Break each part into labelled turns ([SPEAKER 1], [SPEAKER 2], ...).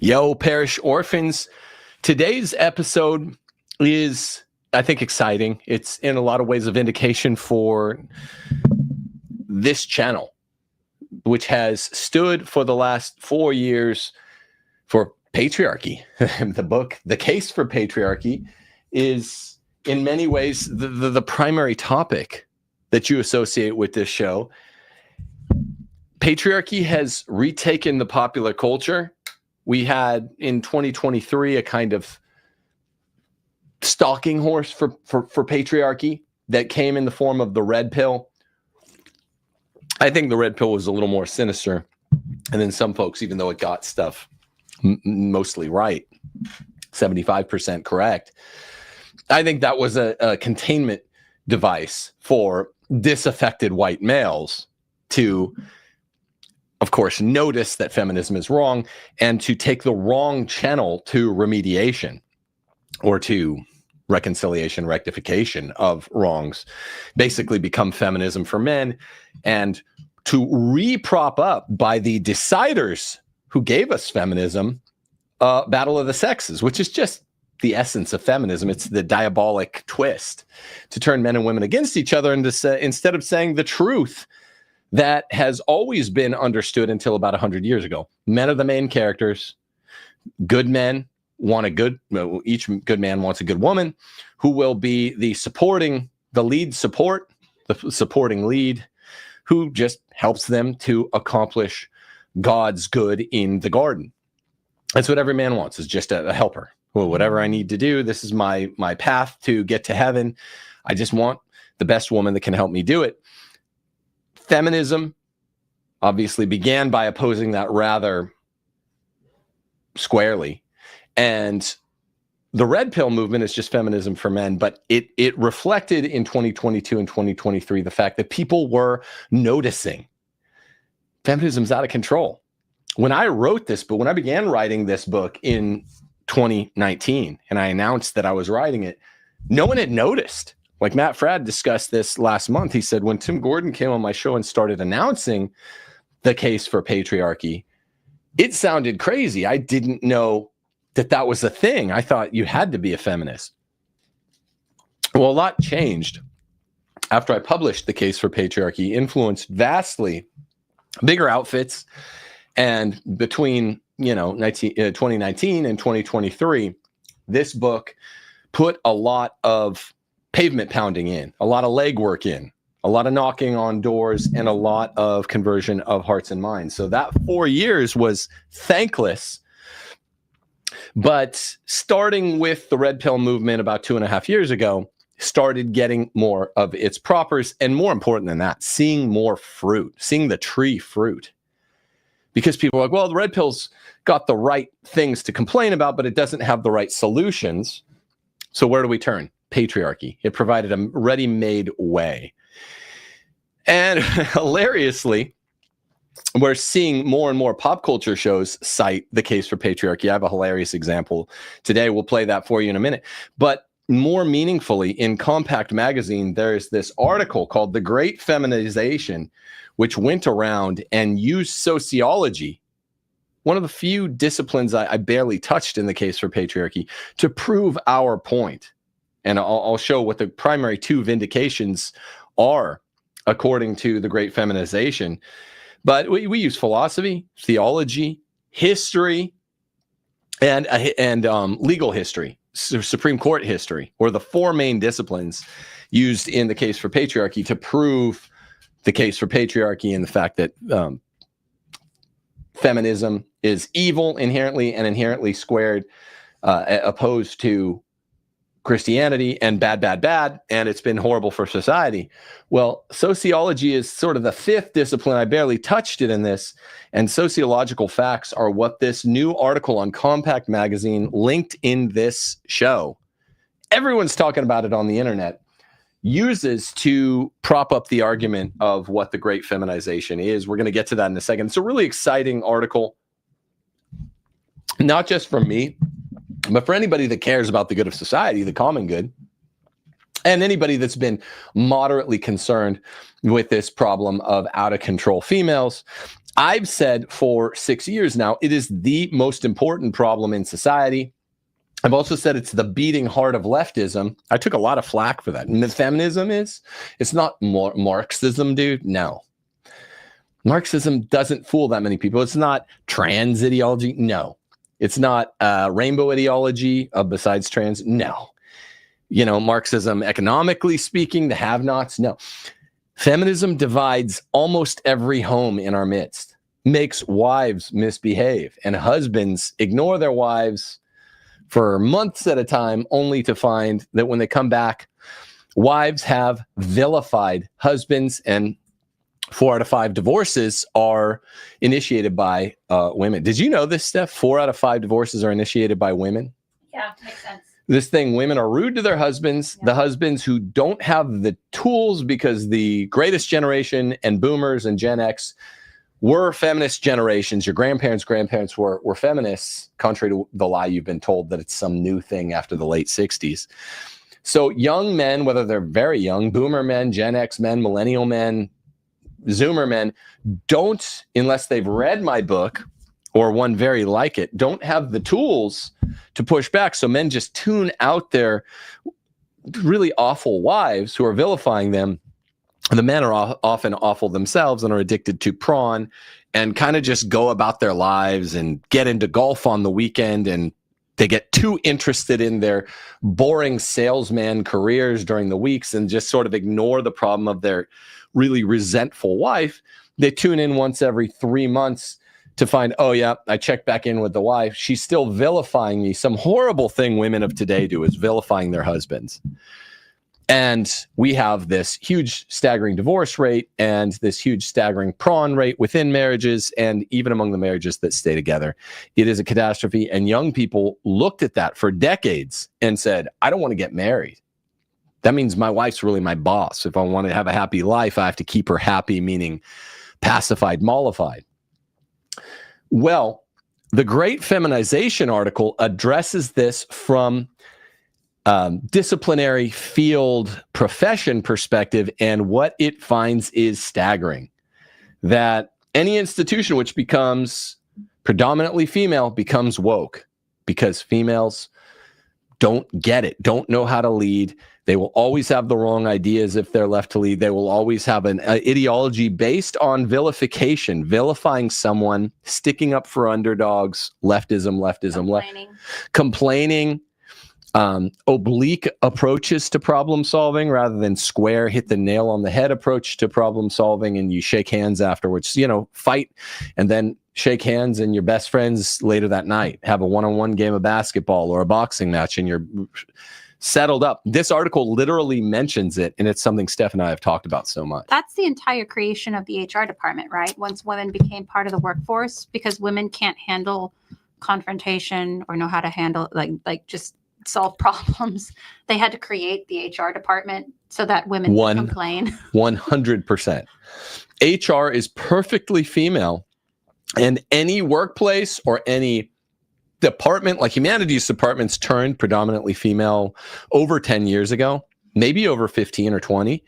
[SPEAKER 1] Yo, parish orphans. Today's episode is, I think, exciting. It's in a lot of ways a vindication for this channel, which has stood for the last 4 years for patriarchy. The book, The Case for Patriarchy, is in many ways the primary topic that you associate with this show. Patriarchy has retaken the popular culture. We had in 2023 a kind of stalking horse for patriarchy that came in the form of the red pill. I think the red pill was a little more sinister. And then some folks, even though it got stuff mostly right, 75% correct, I think that was a containment device for disaffected white males to, of course, notice that feminism is wrong and to take the wrong channel to remediation or to reconciliation, rectification of wrongs, basically become feminism for men, and to re-prop up by the deciders who gave us feminism, battle of the sexes, which is just the essence of feminism. It's the diabolic twist to turn men and women against each other and to say, instead of saying the truth that has always been understood until about 100 years ago. Men are the main characters. Good men want each good man wants a good woman who will be the supporting lead, who just helps them to accomplish God's good in the garden. That's what every man wants, is just a helper. Well, whatever I need to do, this is my path to get to heaven. I just want the best woman that can help me do it. Feminism obviously began by opposing that rather squarely. And the red pill movement is just feminism for men, but it reflected in 2022 and 2023 the fact that people were noticing feminism's out of control. When I wrote this book, when I began writing this book in 2019, and I announced that I was writing it, no one had noticed. Like Matt Fradd discussed this last month. He said, when Tim Gordon came on my show and started announcing the case for patriarchy, it sounded crazy. I didn't know that was a thing. I thought you had to be a feminist. Well, a lot changed after I published the case for patriarchy, influenced vastly bigger outfits. And between 2019 and 2023, this book put a lot of pavement pounding in, a lot of legwork in, a lot of knocking on doors, and a lot of conversion of hearts and minds. So that 4 years was thankless. But starting with the red pill movement about 2.5 years ago, started getting more of its propers, and more important than that, seeing more fruit, seeing the tree fruit. Because people are like, well, the red pill's got the right things to complain about, but it doesn't have the right solutions. So where do we turn? Patriarchy. It provided a ready-made way. And hilariously, we're seeing more and more pop culture shows cite the case for patriarchy. I have a hilarious example today. We'll play that for you in a minute. But more meaningfully, in Compact Magazine, there's this article called The Great Feminization, which went around and used sociology, one of the few disciplines I barely touched in the case for patriarchy, to prove our point. And I'll show what the primary two vindications are according to the Great Feminization. But we use philosophy, theology, history, and legal history, Supreme Court history, or the four main disciplines used in the case for patriarchy to prove the case for patriarchy and the fact that feminism is evil inherently and inherently squared, opposed to Christianity, and bad, and it's been horrible for society. Well, sociology is sort of the fifth discipline. I barely touched it in this, and sociological facts are what this new article on Compact Magazine linked in this show, everyone's talking about it on the internet, uses to prop up the argument of what the Great Feminization is. We're going to get to that in a second. It's a really exciting article, not just for me, but for anybody that cares about the good of society, the common good, and anybody that's been moderately concerned with this problem of out-of-control females I've said for 6 years now, it is the most important problem in society. I've also said it's the beating heart of leftism. I took a lot of flack for that. And feminism it's not Marxism, dude. No. Marxism doesn't fool that many people. It's not trans ideology. No. It's not rainbow ideology besides trans. No. You know, Marxism, economically speaking, the have-nots. No. Feminism divides almost every home in our midst, makes wives misbehave, and husbands ignore their wives for months at a time, only to find that when they come back, wives have vilified husbands, and 4 out of 5 divorces are initiated by women. Did you know this, Steph? 4 out of 5 divorces are initiated by women.
[SPEAKER 2] Yeah, makes sense.
[SPEAKER 1] This thing, women are rude to their husbands, the husbands who don't have the tools, because the greatest generation and boomers and Gen X were feminist generations. Your grandparents' grandparents were feminists, contrary to the lie you've been told that it's some new thing after the late 60s. So young men, whether they're very young, boomer men, Gen X men, millennial men, Zoomer men, don't, unless they've read my book or one very like it, don't have the tools to push back. So men just tune out their really awful wives who are vilifying them. The men are often awful themselves and are addicted to prawn and kind of just go about their lives and get into golf on the weekend, and they get too interested in their boring salesman careers during the weeks and just sort of ignore the problem of their really resentful wife. They tune in once every 3 months to find, oh yeah, I checked back in with the wife. She's still vilifying me. Some horrible thing women of today do is vilifying their husbands. And we have this huge staggering divorce rate and this huge staggering prawn rate within marriages and even among the marriages that stay together. It is a catastrophe. And young people looked at that for decades and said, I don't want to get married. That means my wife's really my boss. If I want to have a happy life, I have to keep her happy, meaning pacified, mollified. Well, the Great Feminization article addresses this from disciplinary field profession perspective, and what it finds is staggering. That any institution which becomes predominantly female becomes woke, because females don't get it, don't know how to lead. They will always have the wrong ideas if they're left to lead. They will always have an ideology based on vilification, vilifying someone, sticking up for underdogs, leftism, complaining, oblique approaches to problem solving rather than square, hit the nail on the head approach to problem solving, and you shake hands afterwards, you know, fight and then shake hands, and your best friends later that night have a one-on-one game of basketball or a boxing match, and you're settled up. This article literally mentions it, and it's something Steph and I have talked about so much.
[SPEAKER 2] That's the entire creation of the HR department, right? Once women became part of the workforce, because women can't handle confrontation or know how to handle like just solve problems. They had to create the HR department so that women can complain.
[SPEAKER 1] 100%. HR is perfectly female, and any workplace or any department, like humanities departments, turned predominantly female over 10 years ago, maybe over 15 or 20.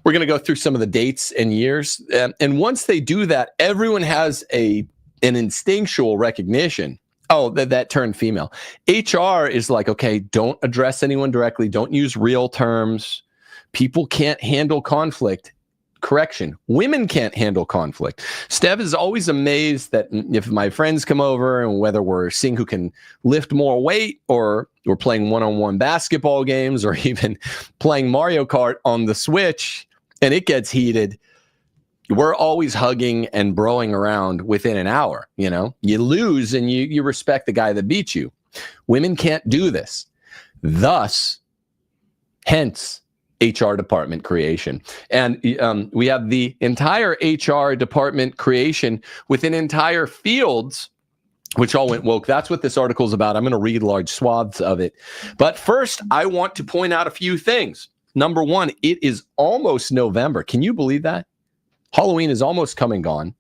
[SPEAKER 1] We're going to go through some of the dates and years. And once they do that, everyone has an instinctual recognition. Oh, that turned female. HR is like, okay, don't address anyone directly. Don't use real terms. People can't handle conflict. Correction, women can't handle conflict. Steph is always amazed that if my friends come over, and whether we're seeing who can lift more weight, or we're playing one-on-one basketball games, or even playing Mario Kart on the Switch, and it gets heated, we're always hugging and broing around within an hour. You know, you lose and you respect the guy that beat you. Women can't do this. Thus, hence, HR department creation. And we have the entire HR department creation within entire fields, which all went woke. That's what this article is about. I'm going to read large swaths of it. But first, I want to point out a few things. Number one, it is almost November. Can you believe that? Halloween is almost come and gone.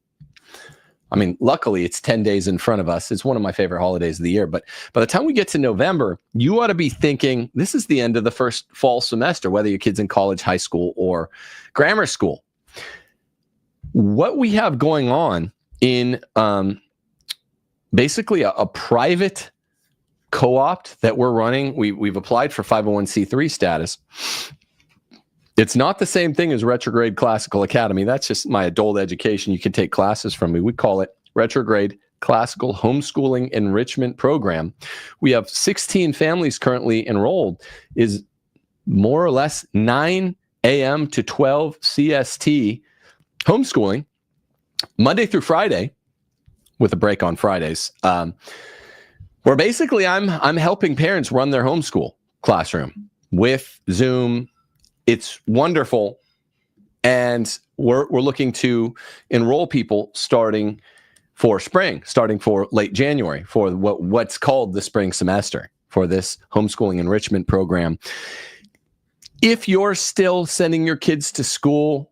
[SPEAKER 1] I mean, luckily, it's 10 days in front of us. It's one of my favorite holidays of the year. But by the time we get to November, you ought to be thinking, this is the end of the first fall semester, whether your kid's in college, high school, or grammar school. what we have going on in basically a private co-opt that we're running. We've applied for 501c3 status. It's not the same thing as Retrograde Classical Academy. That's just my adult education. You can take classes from me. We call it Retrograde Classical Homeschooling Enrichment Program. We have 16 families currently enrolled. Is more or less 9 a.m. to 12 CST homeschooling, Monday through Friday, with a break on Fridays. Where basically I'm helping parents run their homeschool classroom with Zoom. It's wonderful, and we're looking to enroll people starting for spring, starting for late January, for what's called the spring semester, for this homeschooling enrichment program. If you're still sending your kids to school,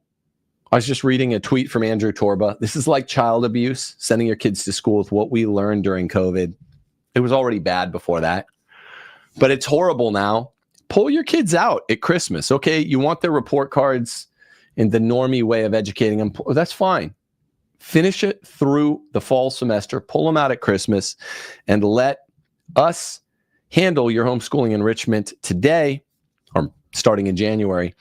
[SPEAKER 1] I was just reading a tweet from Andrew Torba. This is like child abuse, sending your kids to school with what we learned during COVID. It was already bad before that, but it's horrible now. Pull your kids out at Christmas. Okay, you want their report cards in the normie way of educating them. That's fine. Finish it through the fall semester. Pull them out at Christmas and let us handle your homeschooling enrichment today, or starting in January.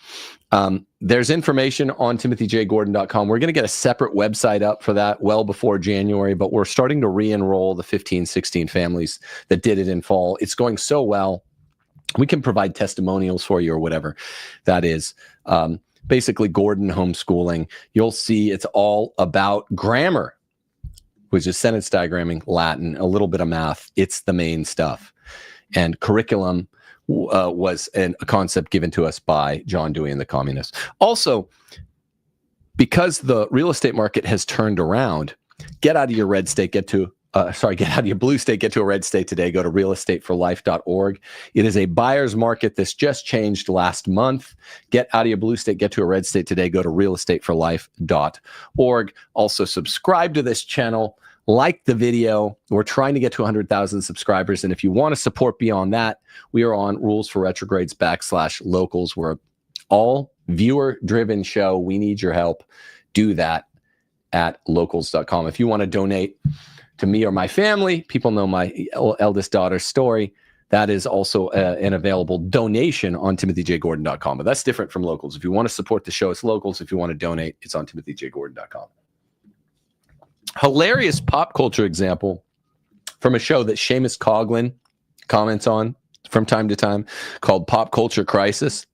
[SPEAKER 1] There's information on timothyjgordon.com. We're going to get a separate website up for that well before January, but we're starting to re-enroll the 15, 16 families that did it in fall. It's going so well. We can provide testimonials for you or whatever that is. Basically, Gordon Homeschooling. You'll see it's all about grammar, which is sentence diagramming, Latin, a little bit of math. It's the main stuff. And curriculum was a concept given to us by John Dewey and the communists. Also, because the real estate market has turned around, get out of your red state, get out of your blue state, get to a red state today. Go to realestateforlife.org. It is a buyer's market. This just changed last month. Get out of your blue state, get to a red state today. Go to realestateforlife.org. Also, subscribe to this channel. Like the video. We're trying to get to 100,000 subscribers. And if you want to support beyond that, we are on Rules for Retrogrades /locals. We're an all viewer-driven show. We need your help. Do that at locals.com. If you want to donate to me or my family, people know my eldest daughter's story. That is also an available donation on timothyjgordon.com. But that's different from Locals. If you want to support the show, it's Locals. If you want to donate, it's on timothyjgordon.com. Hilarious pop culture example from a show that Seamus Coughlin comments on from time to time called Pop Culture Crisis.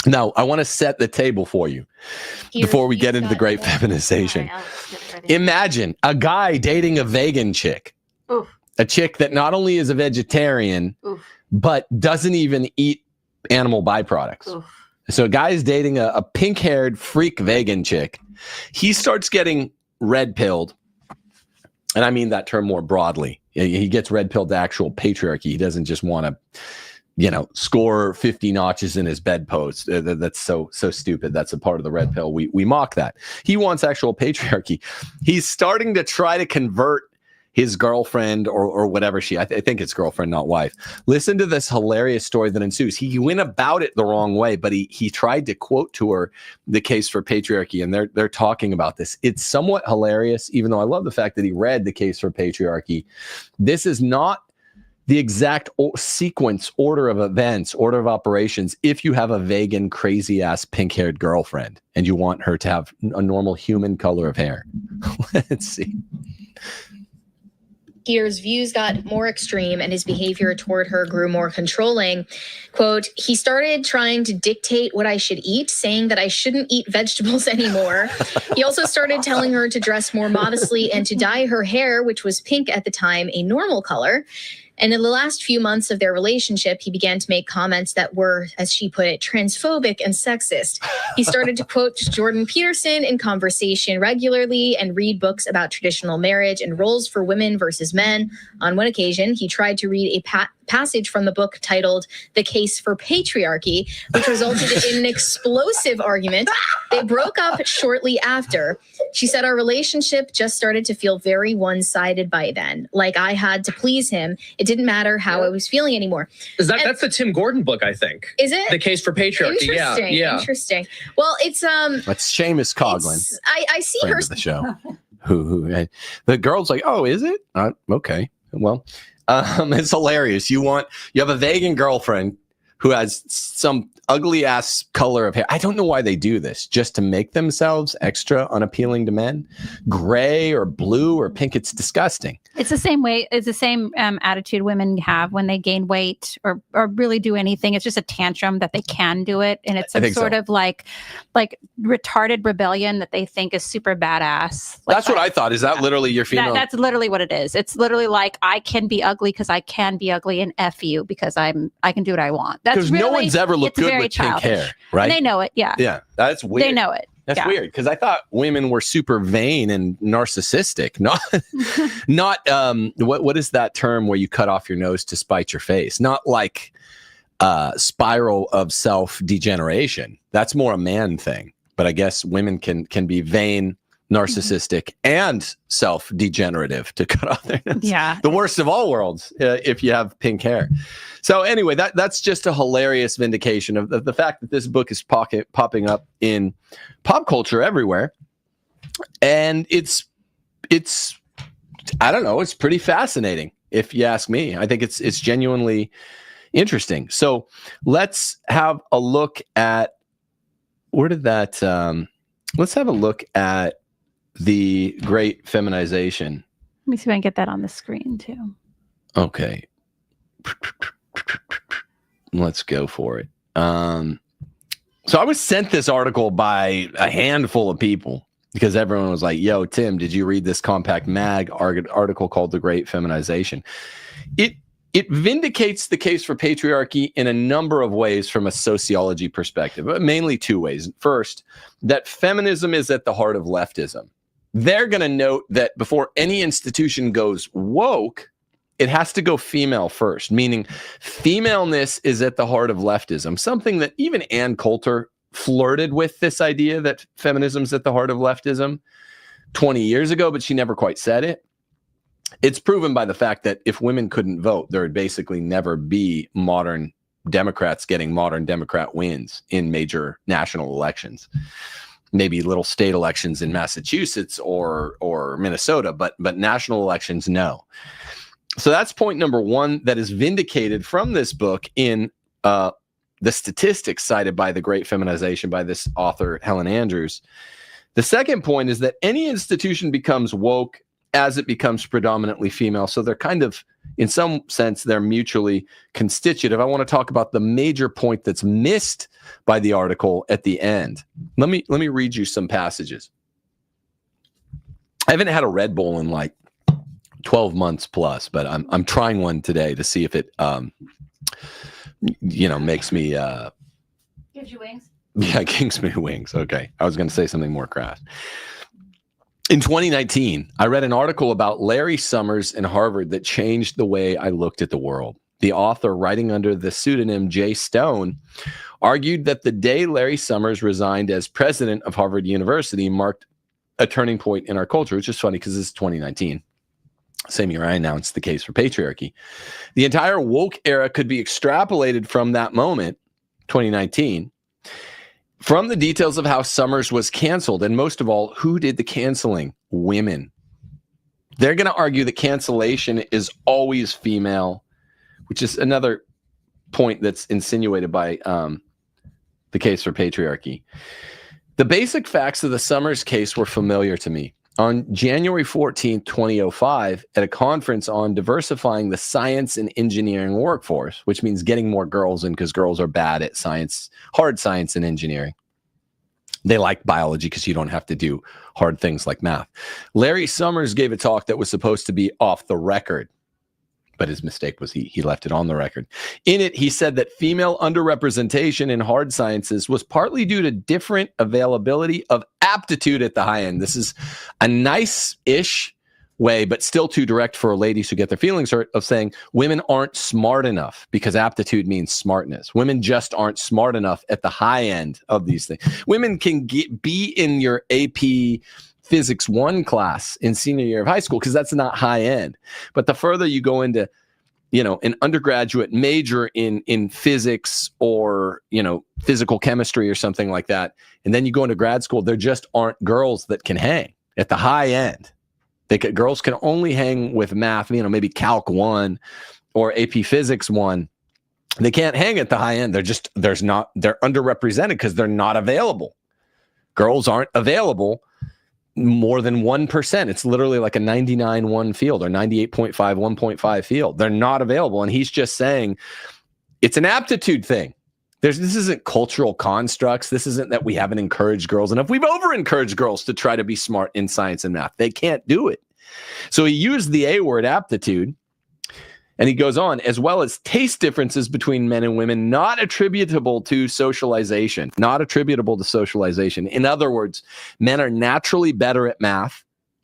[SPEAKER 1] Now, I want to set the table for you before we get into the Great Feminization. Imagine a guy dating a vegan chick, a chick that not only is a vegetarian, but doesn't even eat animal byproducts. So a guy is dating a pink-haired freak vegan chick. He starts getting red-pilled. And I mean that term more broadly. He gets red-pilled to actual patriarchy. He doesn't just want to, score 50 notches in his bedpost. That's so stupid. That's a part of the red pill. We mock that. He wants actual patriarchy. He's starting to try to convert his girlfriend or whatever I think it's girlfriend, not wife. Listen to this hilarious story that ensues. He went about it the wrong way, but he tried to quote to her the case for patriarchy, and they're talking about this. It's somewhat hilarious, even though I love the fact that he read the case for patriarchy. This is not the exact sequence, order of events, order of operations. If you have a vegan, crazy ass pink-haired girlfriend and you want her to have a normal human color of hair. Let's see.
[SPEAKER 3] Peter's views got more extreme and his behavior toward her grew more controlling. Quote, he started trying to dictate what I should eat, saying that I shouldn't eat vegetables anymore. He also started telling her to dress more modestly and to dye her hair, which was pink at the time, a normal color. And in the last few months of their relationship, he began to make comments that were, as she put it, transphobic and sexist. He started to quote Jordan Peterson in conversation regularly and read books about traditional marriage and roles for women versus men. On one occasion, he tried to read a passage from the book titled The Case for Patriarchy, which resulted in an explosive argument. They broke up shortly after. She said, our relationship just started to feel very one-sided by then. Like I had to please him. It didn't matter how I was feeling anymore.
[SPEAKER 4] That's the Tim Gordon book, I think.
[SPEAKER 3] Is it?
[SPEAKER 4] The Case for Patriarchy.
[SPEAKER 3] Interesting. Well, it's
[SPEAKER 1] That's Seamus Coughlin.
[SPEAKER 3] I see
[SPEAKER 1] friend
[SPEAKER 3] her.
[SPEAKER 1] of the show. who the girl's like, oh, is it? Okay. Well, it's hilarious. You have a vegan girlfriend who has some ugly ass color of hair. I don't know why they do this, just to make themselves extra unappealing to men. Gray or blue or pink. It's disgusting.
[SPEAKER 2] It's the same way. It's the same attitude women have when they gain weight or really do anything. It's just a tantrum that they can do it, and it's some sort of like retarded rebellion that they think is super badass. Like,
[SPEAKER 1] that's what I thought. Is that literally your female?
[SPEAKER 2] That's literally what it is. It's literally like I can be ugly because I can be ugly, and F you because I can do what I want. That's
[SPEAKER 1] because
[SPEAKER 2] really,
[SPEAKER 1] no one's ever looked good with
[SPEAKER 2] childish.
[SPEAKER 1] pink hair, right?
[SPEAKER 2] And they know it. Yeah.
[SPEAKER 1] Yeah, that's weird.
[SPEAKER 2] They know it.
[SPEAKER 1] That's weird because I thought women were super vain and narcissistic. Not what is that term where you cut off your nose to spite your face? Not like spiral of self-degeneration. That's more a man thing. But I guess women can be vain, narcissistic, and self-degenerative to cut off their nose.
[SPEAKER 2] Yeah.
[SPEAKER 1] The worst of all worlds if you have pink hair. So anyway, that's just a hilarious vindication of the fact that this book is popping up in pop culture everywhere. And it's I don't know, it's pretty fascinating if you ask me. I think it's genuinely interesting. So let's have a look at let's have a look at the Great Feminization.
[SPEAKER 2] Let me see if I can get that on the screen too.
[SPEAKER 1] Okay. Let's go for it. So I was sent this article by a handful of people because everyone was like, yo, Tim, did you read this Compact Mag article called The Great Feminization? It vindicates the case for patriarchy in a number of ways from a sociology perspective, but mainly two ways. First, that feminism is at the heart of leftism. They're going to note that before any institution goes woke, it has to go female first, meaning femaleness is at the heart of leftism, something that even Ann Coulter flirted with this idea that feminism's at the heart of leftism 20 years ago, but she never quite said it. It's proven by the fact that if women couldn't vote, there would basically never be modern Democrats getting modern Democrat wins in major national elections. Maybe little state elections in Massachusetts or Minnesota, but national elections, no. So that's point number one that is vindicated from this book in the statistics cited by the Great Feminization by this author, Helen Andrews. The second point is that any institution becomes woke as it becomes predominantly female. So they're kind of, in some sense, they're mutually constitutive. I want to talk about the major point that's missed by the article at the end. Let me read you some passages. I haven't had a Red Bull in like 12 months plus, but I'm trying one today to see if it makes me
[SPEAKER 2] gives you wings.
[SPEAKER 1] Yeah, gives me wings. Okay. I was going to say something more crass. In 2019, I read an article about Larry Summers in Harvard that changed the way I looked at the world. The author, writing under the pseudonym Jay Stone, argued that the day Larry Summers resigned as president of Harvard University marked a turning point in our culture, which is funny because this is 2019. Same year I announced the case for patriarchy. The entire woke era could be extrapolated from that moment, 2019, from the details of how Summers was canceled. And most of all, who did the canceling? Women. They're going to argue that cancellation is always female, which is another point that's insinuated by the case for patriarchy. The basic facts of the Summers case were familiar to me. On January 14, 2005, at a conference on diversifying the science and engineering workforce, which means getting more girls in because girls are bad at science, hard science and engineering. They like biology because you don't have to do hard things like math. Larry Summers gave a talk that was supposed to be off the record, but his mistake was he left it on the record. In it, he said that female underrepresentation in hard sciences was partly due to different availability of aptitude at the high end. This is a nice-ish way, but still too direct for ladies who get their feelings hurt, of saying women aren't smart enough, because aptitude means smartness. Women just aren't smart enough at the high end of these things. Women can be in your AP Physics 1 class in senior year of high school, because that's not high end. But the further you go into, an undergraduate major in physics or, physical chemistry or something like that, and then you go into grad school, there just aren't girls that can hang at the high end. Girls can only hang with math, maybe Calc 1 or AP Physics 1. They can't hang at the high end. They're underrepresented because they're not available. Girls aren't available more than 1%. It's literally like a 99.1 field or 98.5, 1.5 field. They're not available. And he's just saying it's an aptitude thing. This isn't cultural constructs. This isn't that we haven't encouraged girls enough. We've over-encouraged girls to try to be smart in science and math. They can't do it. So he used the A word, aptitude. And he goes on, as well as taste differences between men and women, not attributable to socialization. Not attributable to socialization. In other words, men are naturally better at math,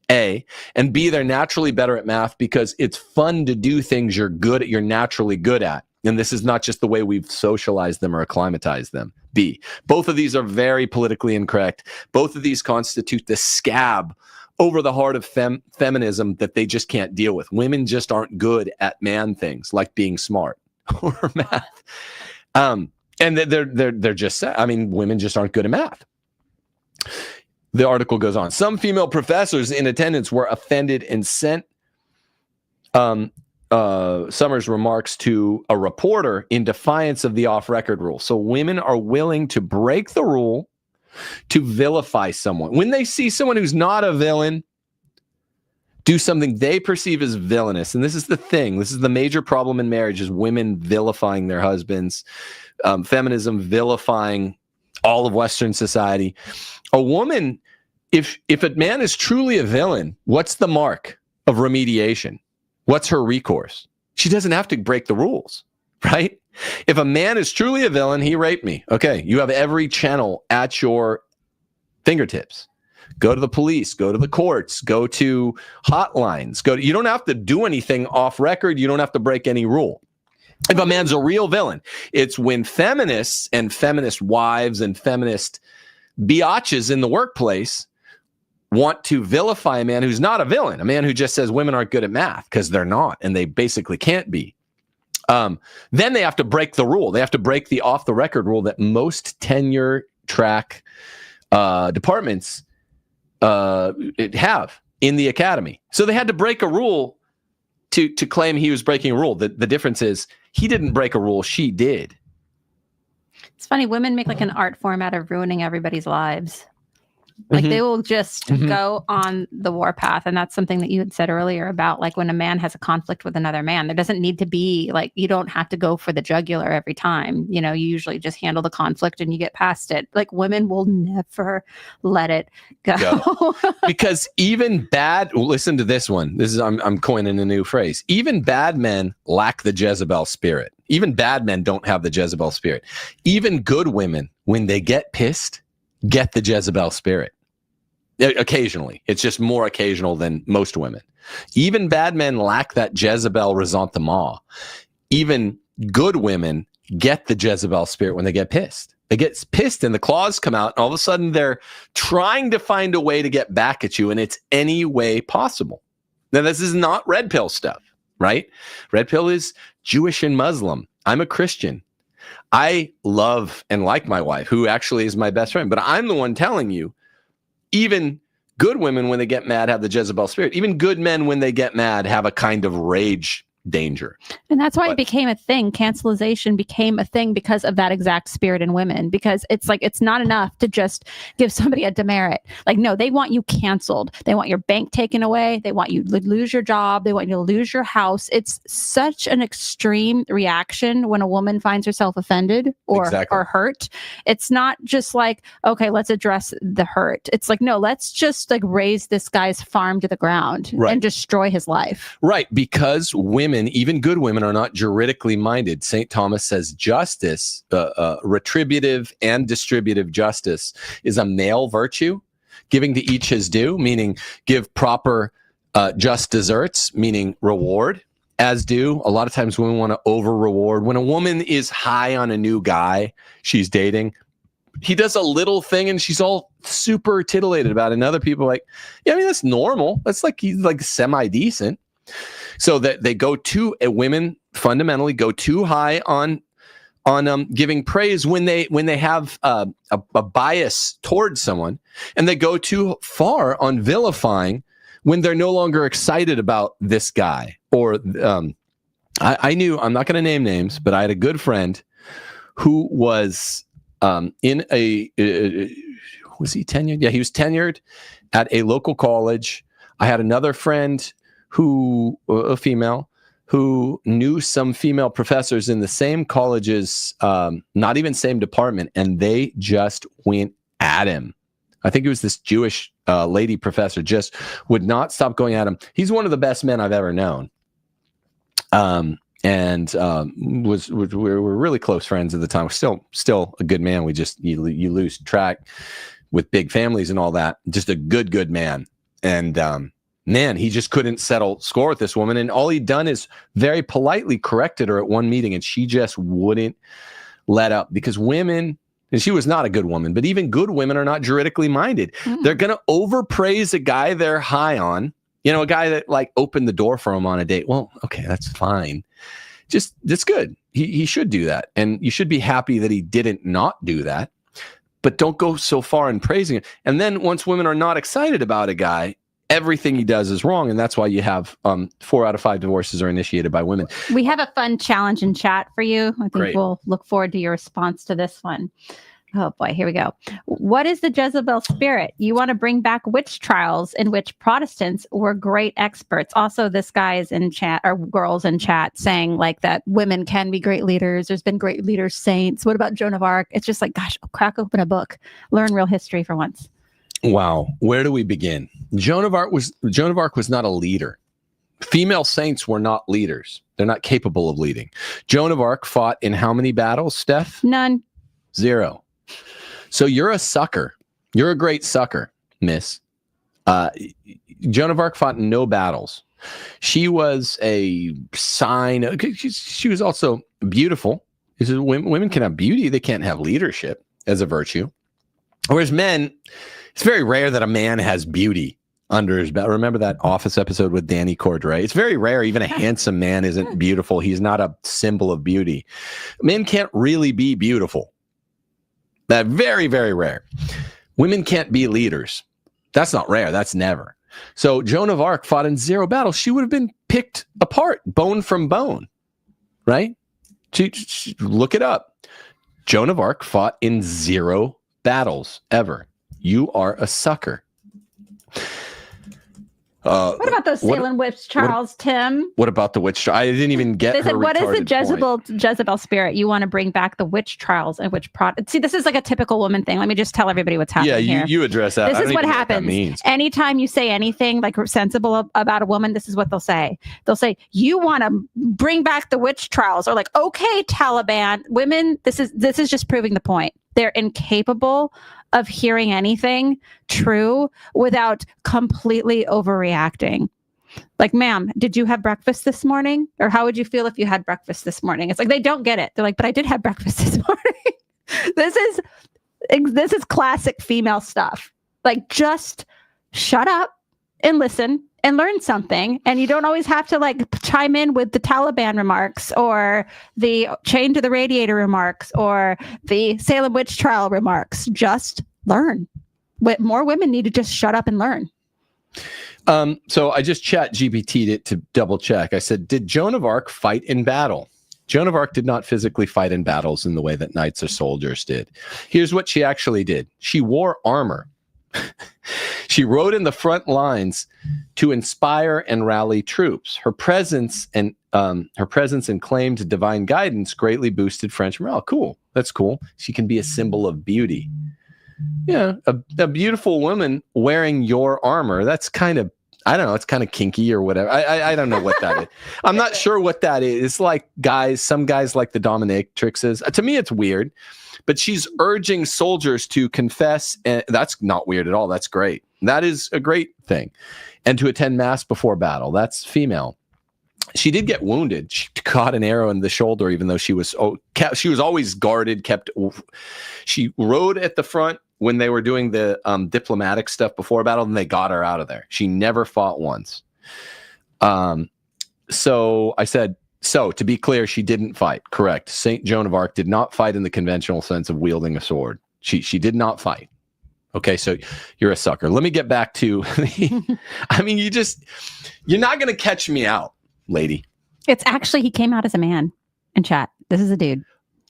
[SPEAKER 1] A, and B, they're naturally better at math because it's fun to do things you're naturally good at. And this is not just the way we've socialized them or acclimatized them. B, both of these are very politically incorrect. Both of these constitute the scab over the heart of feminism that they just can't deal with. Women just aren't good at man things like being smart or math. And they're just, women just aren't good at math. The article goes on. Some female professors in attendance were offended and sent Summers' remarks to a reporter in defiance of the off-record rule. So women are willing to break the rule to vilify someone. When they see someone who's not a villain do something they perceive as villainous, and this is the thing, this is the major problem in marriage, is women vilifying their husbands, feminism vilifying all of Western society. A woman, if a man is truly a villain, what's the mark of remediation? What's her recourse? She doesn't have to break the rules, right? If a man is truly a villain, he raped me. Okay, you have every channel at your fingertips. Go to the police, go to the courts, go to hotlines. You don't have to do anything off record. You don't have to break any rule. If a man's a real villain, it's when feminists and feminist wives and feminist biatches in the workplace want to vilify a man who's not a villain, a man who just says women aren't good at math, because they're not, and they basically can't be. Then they have to break the rule. They have to break the off-the-record rule that most tenure track departments have in the academy. So they had to break a rule to claim he was breaking a rule. The difference is he didn't break a rule, she did.
[SPEAKER 2] It's funny, women make like an art form out of ruining everybody's lives. Like they will just go on the warpath. And that's something that you had said earlier about like when a man has a conflict with another man, there doesn't need to be like, you don't have to go for the jugular every time. You usually just handle the conflict and you get past it. Like women will never let it go.
[SPEAKER 1] Because even listen to this one. This is, I'm coining a new phrase. Even bad men lack the Jezebel spirit. Even bad men don't have the Jezebel spirit. Even good women, when they get pissed, get the Jezebel spirit. Occasionally. It's just more occasional than most women. Even bad men lack that Jezebel ressentiment. Even good women get the Jezebel spirit when they get pissed. They get pissed and the claws come out, and all of a sudden they're trying to find a way to get back at you, and it's any way possible. Now, this is not red pill stuff, right? Red pill is Jewish and Muslim. I'm a Christian. I love and like my wife, who actually is my best friend, but I'm the one telling you, even good women, when they get mad, have the Jezebel spirit. Even good men, when they get mad, have a kind of rage danger.
[SPEAKER 2] And that's why it became a thing. Cancelization became a thing because of that exact spirit in women, because it's like, it's not enough to just give somebody a demerit. Like, no, they want you canceled. They want your bank taken away. They want you to lose your job. They want you to lose your house. It's such an extreme reaction when a woman finds herself offended or hurt. It's not just like, okay, let's address the hurt. It's like, no, let's just like raise this guy's farm to the ground and destroy his life.
[SPEAKER 1] Right. Because women, even good women, are not juridically minded. St. Thomas says justice, retributive and distributive justice, is a male virtue, giving to each his due, meaning give proper just desserts, meaning reward, as do a lot of times women want to over reward. When a woman is high on a new guy she's dating, he does a little thing and she's all super titillated about it. And other people are like, yeah, I mean, that's normal. That's like, he's like semi-decent. So that they go too, women fundamentally go too high on giving praise when they have a bias towards someone, and they go too far on vilifying when they're no longer excited about this guy. Or I knew, I'm not going to name names, but I had a good friend who was in a was he tenured? Yeah, he was tenured at a local college. I had another friend who, a female, who knew some female professors in the same colleges, not even same department, and they just went at him. I think it was this Jewish lady professor, just would not stop going at him. He's one of the best men I've ever known. We were really close friends at the time. Still a good man. We just, you lose track with big families and all that. Just a good man. And man, he just couldn't settle score with this woman. And all he'd done is very politely corrected her at one meeting, and she just wouldn't let up, because women, and she was not a good woman, but even good women are not juridically minded. They're going to overpraise a guy they're high on, a guy that like opened the door for him on a date. Well, okay, that's fine. That's good. He should do that. And you should be happy that he didn't not do that, but don't go so far in praising him. And then once women are not excited about a guy, everything he does is wrong. And that's why you have 4 out of 5 divorces are initiated by women.
[SPEAKER 2] We have a fun challenge in chat for you. I think
[SPEAKER 1] Great.
[SPEAKER 2] We'll look forward to your response to this one. Oh boy, here we go. What is the Jezebel spirit? You want to bring back witch trials in which Protestants were great experts. Also, this guy is in chat, or girls in chat, saying like that women can be great leaders. There's been great leaders, saints. What about Joan of Arc? It's just like, gosh, crack open a book, learn real history for once.
[SPEAKER 1] Wow. Where do we begin? Joan of Arc was not a leader. Female saints were not leaders. They're not capable of leading. Joan of Arc fought in how many battles, Steph?
[SPEAKER 2] None.
[SPEAKER 1] 0. So you're a sucker. You're a great sucker, miss. Joan of Arc fought in no battles. She was a sign. She was also beautiful. Women can have beauty. They can't have leadership as a virtue. Whereas men, it's very rare that a man has beauty under his belt. Remember that Office episode with Danny Cordray? It's very rare. Even a handsome man isn't beautiful. He's not a symbol of beauty. Men can't really be beautiful. That very, very rare. Women can't be leaders. That's not rare. That's never. So Joan of Arc fought in 0 battles. She would have been picked apart, bone from bone, right? She, look it up. Joan of Arc fought in 0 battles ever. You are a sucker.
[SPEAKER 2] What about those Salem witch trials, Tim?
[SPEAKER 1] What about the witch trial? I didn't even get
[SPEAKER 2] They said,
[SPEAKER 1] her
[SPEAKER 2] what is the
[SPEAKER 1] retarded
[SPEAKER 2] Jezebel spirit? You want to bring back the witch trials and witch See, this is like a typical woman thing. Let me just tell everybody what's happening here.
[SPEAKER 1] Yeah, you address that.
[SPEAKER 2] This is what happens. Anytime you say anything like sensible about a woman, this is what they'll say. They'll say, you want to bring back the witch trials, or like, okay, Taliban. Women, this is just proving the point. They're incapable of hearing anything true without completely overreacting. Like, ma'am, did you have breakfast this morning? Or how would you feel if you had breakfast this morning? It's like, they don't get it. They're like, but I did have breakfast this morning. This is classic female stuff. Like, just shut up and listen and learn something. And you don't always have to like chime in with the Taliban remarks or the chain to the radiator remarks or the Salem witch trial remarks. Just learn. More women need to just shut up and learn.
[SPEAKER 1] So I just chat GPT'd it to double check. I said, did Joan of Arc fight in battle? Joan of Arc did not physically fight in battles in the way that knights or soldiers did. Here's what she actually did. She wore armor. She rode in the front lines to inspire and rally troops. Her presence and claim to divine guidance greatly boosted French morale. Cool. That's cool. She can be a symbol of beauty. Yeah, a beautiful woman wearing your armor. That's kind of, I don't know. It's kind of kinky or whatever. I don't know what that is. I'm not sure what that is. It's like some guys like the dominatrixes. To me, it's weird. But she's urging soldiers to confess. And that's not weird at all. That's great. That is a great thing. And to attend mass before battle. That's female. She did get wounded. She caught an arrow in the shoulder, even though she was always guarded. She rode at the front when they were doing the diplomatic stuff before battle, and they got her out of there. She never fought once. So I said, so to be clear, she didn't fight. Correct. Saint Joan of Arc did not fight in the conventional sense of wielding a sword. She did not fight. Okay, so you're a sucker. Let me get back to, I mean, you're not going to catch me out, lady.
[SPEAKER 2] It's actually, he came out as a man in chat. This is a dude.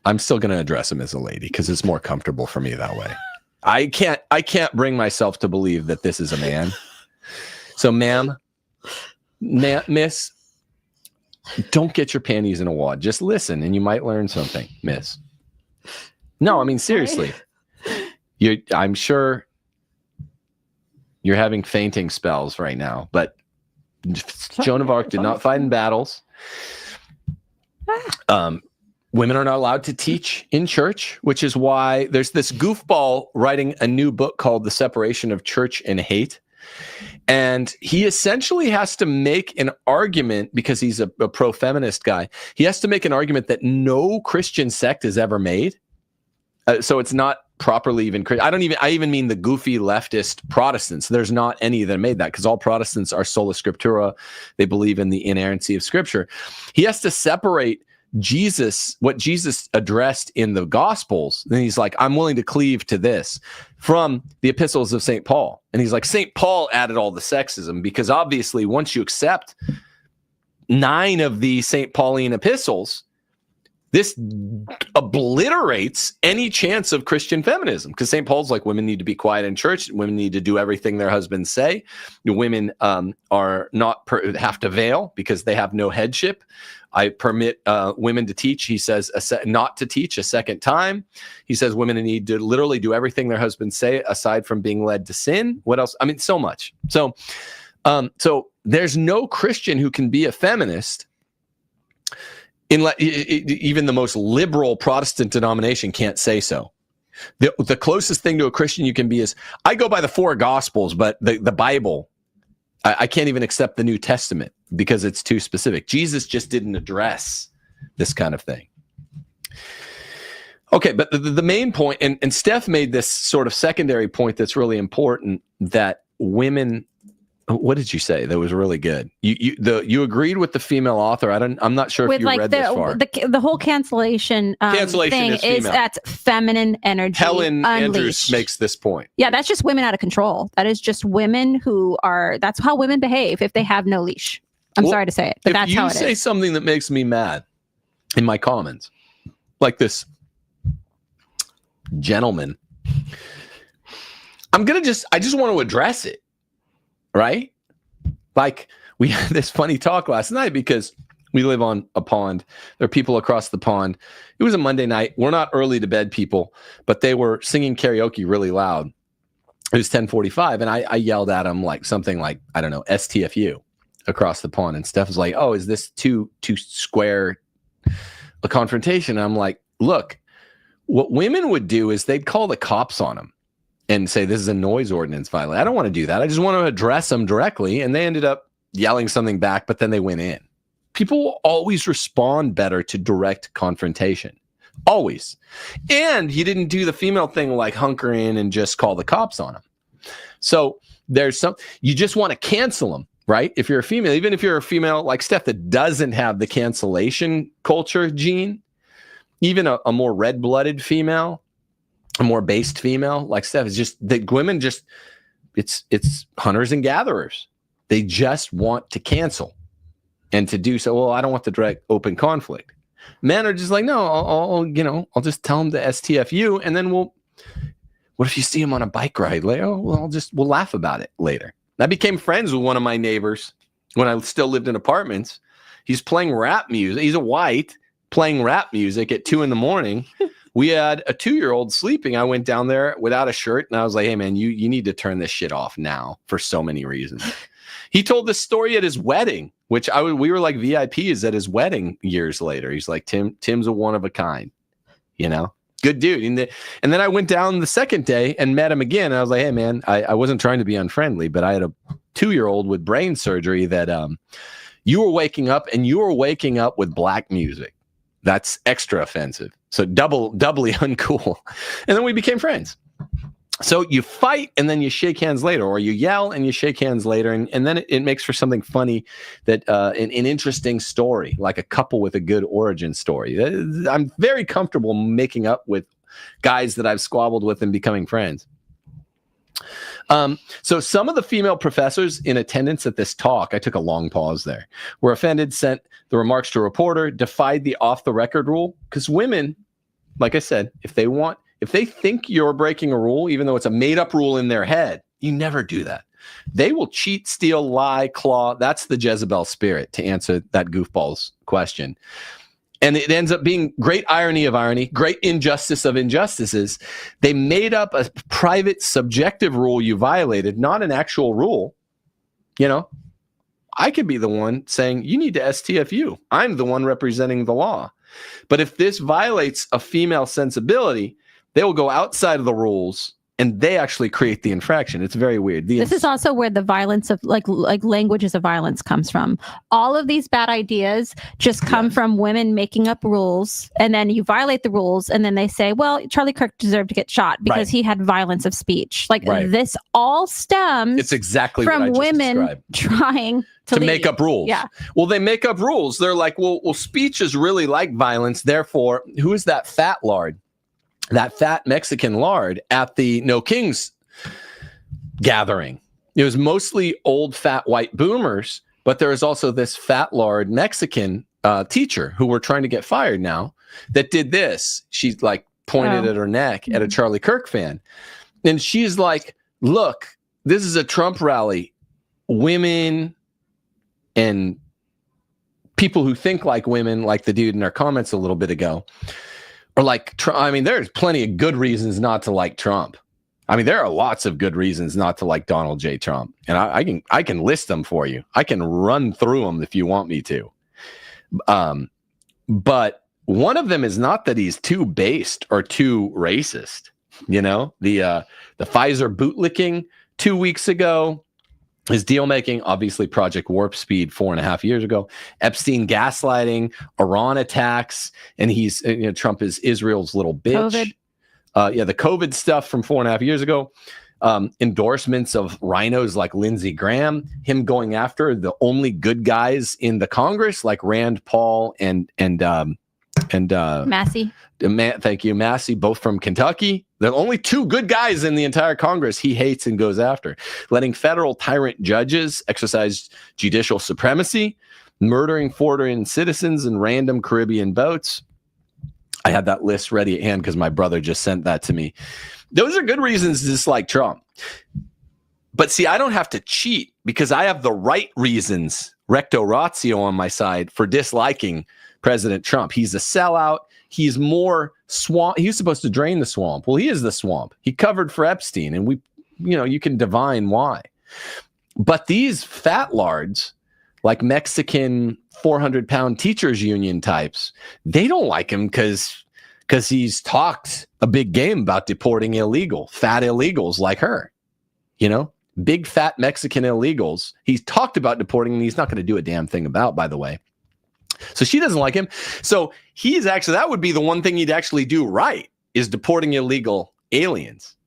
[SPEAKER 1] I'm still going to address him as a lady because it's more comfortable for me that way. I can't bring myself to believe that this is a man. So, ma'am, miss, don't get your panties in a wad. Just listen and you might learn something, miss. No, I mean, seriously. I'm sure you're having fainting spells right now, but Joan of Arc did not fight in battles. Women are not allowed to teach in church, which is why there's this goofball writing a new book called The Separation of Church and Hate. And he essentially has to make an argument, because he's a pro-feminist guy. He has to make an argument that no Christian sect has ever made. So it's not properly even I even mean the goofy leftist Protestants. There's not any that made that, because all Protestants are sola scriptura. They believe in the inerrancy of Scripture. He has to separate what Jesus addressed in the Gospels. And he's like, I'm willing to cleave to this, from the epistles of St. Paul. And he's like, St. Paul added all the sexism, because obviously once you accept 9 of the St. Pauline epistles, this obliterates any chance of Christian feminism, because St. Paul's like, women need to be quiet in church. Women need to do everything their husbands say. Women are not have to veil because they have no headship. I permit women to teach. He says not to teach a second time. He says women need to literally do everything their husbands say, aside from being led to sin. What else? I mean, so much. So there's no Christian who can be a feminist. Even the most liberal Protestant denomination can't say so. The closest thing to a Christian you can be is, I go by the 4 Gospels, but the Bible, I can't even accept the New Testament because it's too specific. Jesus just didn't address this kind of thing. Okay, but the main point, and Steph made this sort of secondary point that's really important, that women. What did you say? That was really good. You agreed with the female author. I'm not sure if you read this far.
[SPEAKER 2] The whole cancellation thing is that's feminine energy.
[SPEAKER 1] Helen Andrews makes this point.
[SPEAKER 2] Yeah, that's just women out of control. That is just women that's how women behave if they have no leash. I'm sorry to say it, but that's how it is. If you say
[SPEAKER 1] something that makes me mad in my comments, like this gentleman, I just want to address it. Right? Like, we had this funny talk last night because we live on a pond. There are people across the pond. It was a Monday night. We're not early to bed people, but they were singing karaoke really loud. It was 10:45, and I yelled at them like something like, I don't know, STFU across the pond. And Steph was like, oh, is this too square a confrontation? And I'm like, look, what women would do is they'd call the cops on them and say, this is a noise ordinance violation. I don't want to do that. I just want to address them directly. And they ended up yelling something back, but then they went in. People will always respond better to direct confrontation. Always. And he didn't do the female thing like hunker in and just call the cops on them. So you just want to cancel them, right? If you're a female, even if you're a female like Steph that doesn't have the cancellation culture gene, even a more red-blooded female, a more based female like Steph, is just that women it's hunters and gatherers. They just want to cancel and to do so. Well, I don't want the direct open conflict. Men are just like, no, I'll just tell them to STFU, and then what if you see him on a bike ride? Like, oh, well, we'll laugh about it later. I became friends with one of my neighbors when I still lived in apartments. He's playing rap music. He's a white playing rap music at 2 a.m. We had a 2-year-old sleeping. I went down there without a shirt, and I was like, hey, man, you need to turn this shit off now for so many reasons. He told this story at his wedding, which we were like VIPs at his wedding years later. He's like, Tim's a one of a kind, you know, good dude. And then I went down the second day and met him again. And I was like, hey man, I wasn't trying to be unfriendly, but I had a 2-year-old with brain surgery that you were waking up with black music. That's extra offensive. So doubly uncool. And then we became friends. So you fight and then you shake hands later, or you yell and you shake hands later. And then it makes for something funny, that an interesting story, like a couple with a good origin story. I'm very comfortable making up with guys that I've squabbled with and becoming friends. So some of the female professors in attendance at this talk, I took a long pause there, were offended, sent the remarks to a reporter, defied the off-the-record rule. Because women, like I said, if they think you're breaking a rule, even though it's a made-up rule in their head, you never do that. They will cheat, steal, lie, claw. That's the Jezebel spirit, to answer that goofball's question. And it ends up being great irony of irony, great injustice of injustices. They made up a private subjective rule you violated, not an actual rule. You know, I could be the one saying, you need to STFU. I'm the one representing the law. But if this violates a female sensibility, they will go outside of the rules and they actually create the infraction. It's very weird.
[SPEAKER 2] This is also where the violence of like languages of violence comes from. All of these bad ideas just come from women making up rules, and then you violate the rules, and then they say, well, Charlie Kirk deserved to get shot because he had violence of speech. Like this all stems
[SPEAKER 1] it's exactly
[SPEAKER 2] from
[SPEAKER 1] what I just
[SPEAKER 2] women
[SPEAKER 1] described.
[SPEAKER 2] trying to
[SPEAKER 1] make up rules.
[SPEAKER 2] Yeah.
[SPEAKER 1] Well, they make up rules. They're like, well, speech is really like violence. Therefore, who is that fat lard? That fat Mexican lard at the No Kings gathering. It was mostly old, fat, white boomers, but there was also this fat lard Mexican teacher who we're trying to get fired now that did this. She's like pointed at her neck at a Charlie Kirk fan. And she's like, look, this is a Trump rally. Women and people who think like women, like the dude in our comments a little bit ago, or like Trump. I mean, there's plenty of good reasons not to like Trump. I mean, there are lots of good reasons not to like Donald J. Trump, and I can list them for you. I can run through them if you want me to. But one of them is not that he's too based or too racist. You know, the Pfizer bootlicking 2 weeks ago. His deal making, obviously Project Warp Speed 4.5 years ago, Epstein gaslighting, Iran attacks, and he's, Trump is Israel's little bitch. COVID. The COVID stuff from 4.5 years ago, endorsements of rhinos like Lindsey Graham, him going after the only good guys in the Congress like Rand Paul and
[SPEAKER 2] Massey.
[SPEAKER 1] Thank you, Massey, both from Kentucky. The only two good guys in the entire Congress he hates and goes after. Letting federal tyrant judges exercise judicial supremacy, murdering foreign citizens in random Caribbean boats. I had that list ready at hand because my brother just sent that to me. Those are good reasons to dislike Trump. But see, I don't have to cheat because I have the right reasons, recto ratio, on my side for disliking President Trump. He's a sellout. He's more swamp. He's supposed to drain the swamp. Well, he is the swamp. He covered for Epstein, and you can divine why. But these fat lards, like Mexican 400-pound teachers union types, they don't like him because he's talked a big game about deporting fat illegals like her. Big fat Mexican illegals. He's talked about deporting, and he's not going to do a damn thing about, by the way. So she doesn't like him. So that would be the one thing he'd actually do right, is deporting illegal aliens.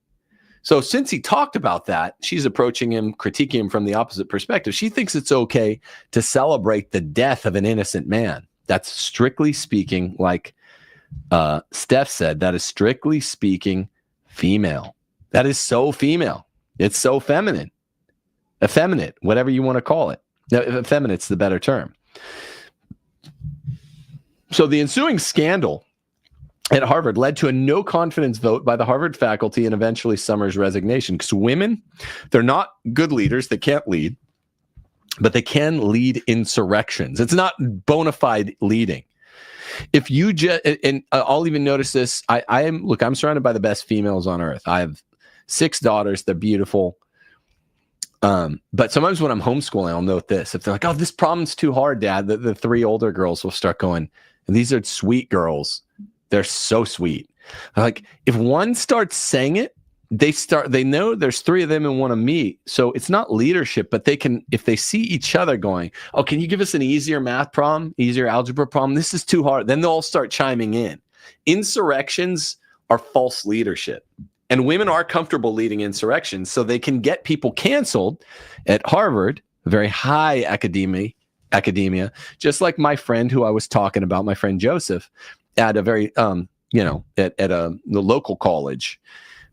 [SPEAKER 1] So since he talked about that, she's approaching him, critiquing him from the opposite perspective. She thinks it's okay to celebrate the death of an innocent man. That's strictly speaking, like Steph said, that is strictly speaking female. That is so female. It's so feminine. Effeminate, whatever you want to call it. Effeminate's the better term. So the ensuing scandal at Harvard led to a no confidence vote by the Harvard faculty and eventually Summers' resignation. Because women, they're not good leaders. They can't lead, but they can lead insurrections. It's not bona fide leading. If you just, and I'll even notice this. I'm surrounded by the best females on earth. I have 6 daughters. They're beautiful. But sometimes when I'm homeschooling, I'll note this. If they're like, oh, this problem's too hard, Dad, the three older girls will start going, and these are sweet girls. They're so sweet. Like, if one starts saying it, they know there's three of them and want to meet. So it's not leadership, but they can, if they see each other going, oh, can you give us an easier math problem, easier algebra problem? This is too hard. Then they'll all start chiming in. Insurrections are false leadership. And women are comfortable leading insurrections, so they can get people canceled at Harvard, very high academia, just like my friend who I was talking about, my friend Joseph, at a very, at the local college.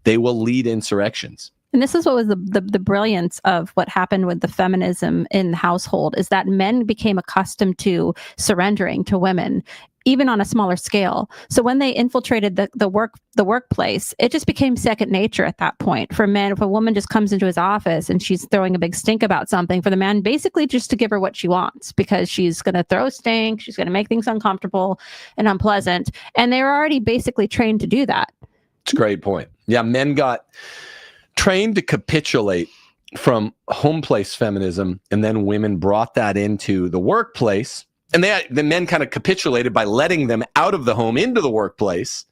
[SPEAKER 1] They will lead insurrections.
[SPEAKER 2] And this is what was the brilliance of what happened with the feminism in the household, is that men became accustomed to surrendering to women, even on a smaller scale. So when they infiltrated the workplace, it just became second nature at that point. For men, if a woman just comes into his office and she's throwing a big stink about something, for the man basically just to give her what she wants, because she's going to throw stink, she's going to make things uncomfortable and unpleasant. And they're already basically trained to do that.
[SPEAKER 1] It's a great point. Yeah, men got trained to capitulate from home place feminism, and then women brought that into the workplace. And the men kind of capitulated by letting them out of the home into the workplace.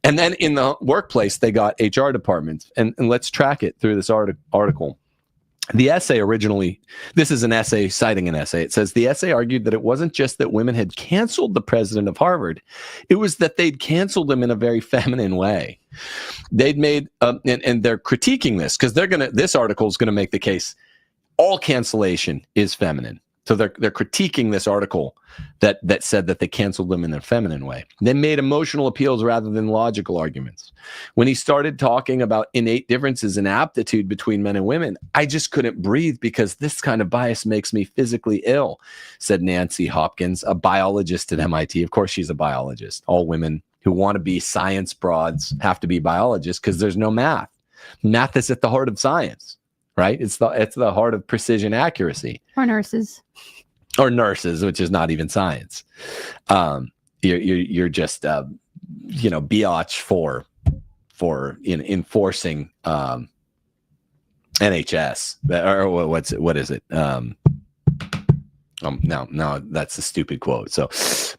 [SPEAKER 1] And then in the workplace, they got HR departments. And let's track it through this article. The essay originally, this is an essay citing an essay. It says the essay argued that it wasn't just that women had canceled the president of Harvard. It was that they'd canceled him in a very feminine way. They'd made, and they're critiquing this because this article is going to make the case all cancellation is feminine. So they're critiquing this article that said that they canceled them in a feminine way. They made emotional appeals rather than logical arguments. When he started talking about innate differences in aptitude between men and women, I just couldn't breathe because this kind of bias makes me physically ill, said Nancy Hopkins, a biologist at MIT. Of course, she's a biologist. All women who want to be science broads have to be biologists because there's no math. Math is at the heart of science. Right? It's the heart of precision accuracy.
[SPEAKER 2] Or nurses,
[SPEAKER 1] which is not even science. You're just biatch for enforcing NHS or what is it? No, that's a stupid quote. So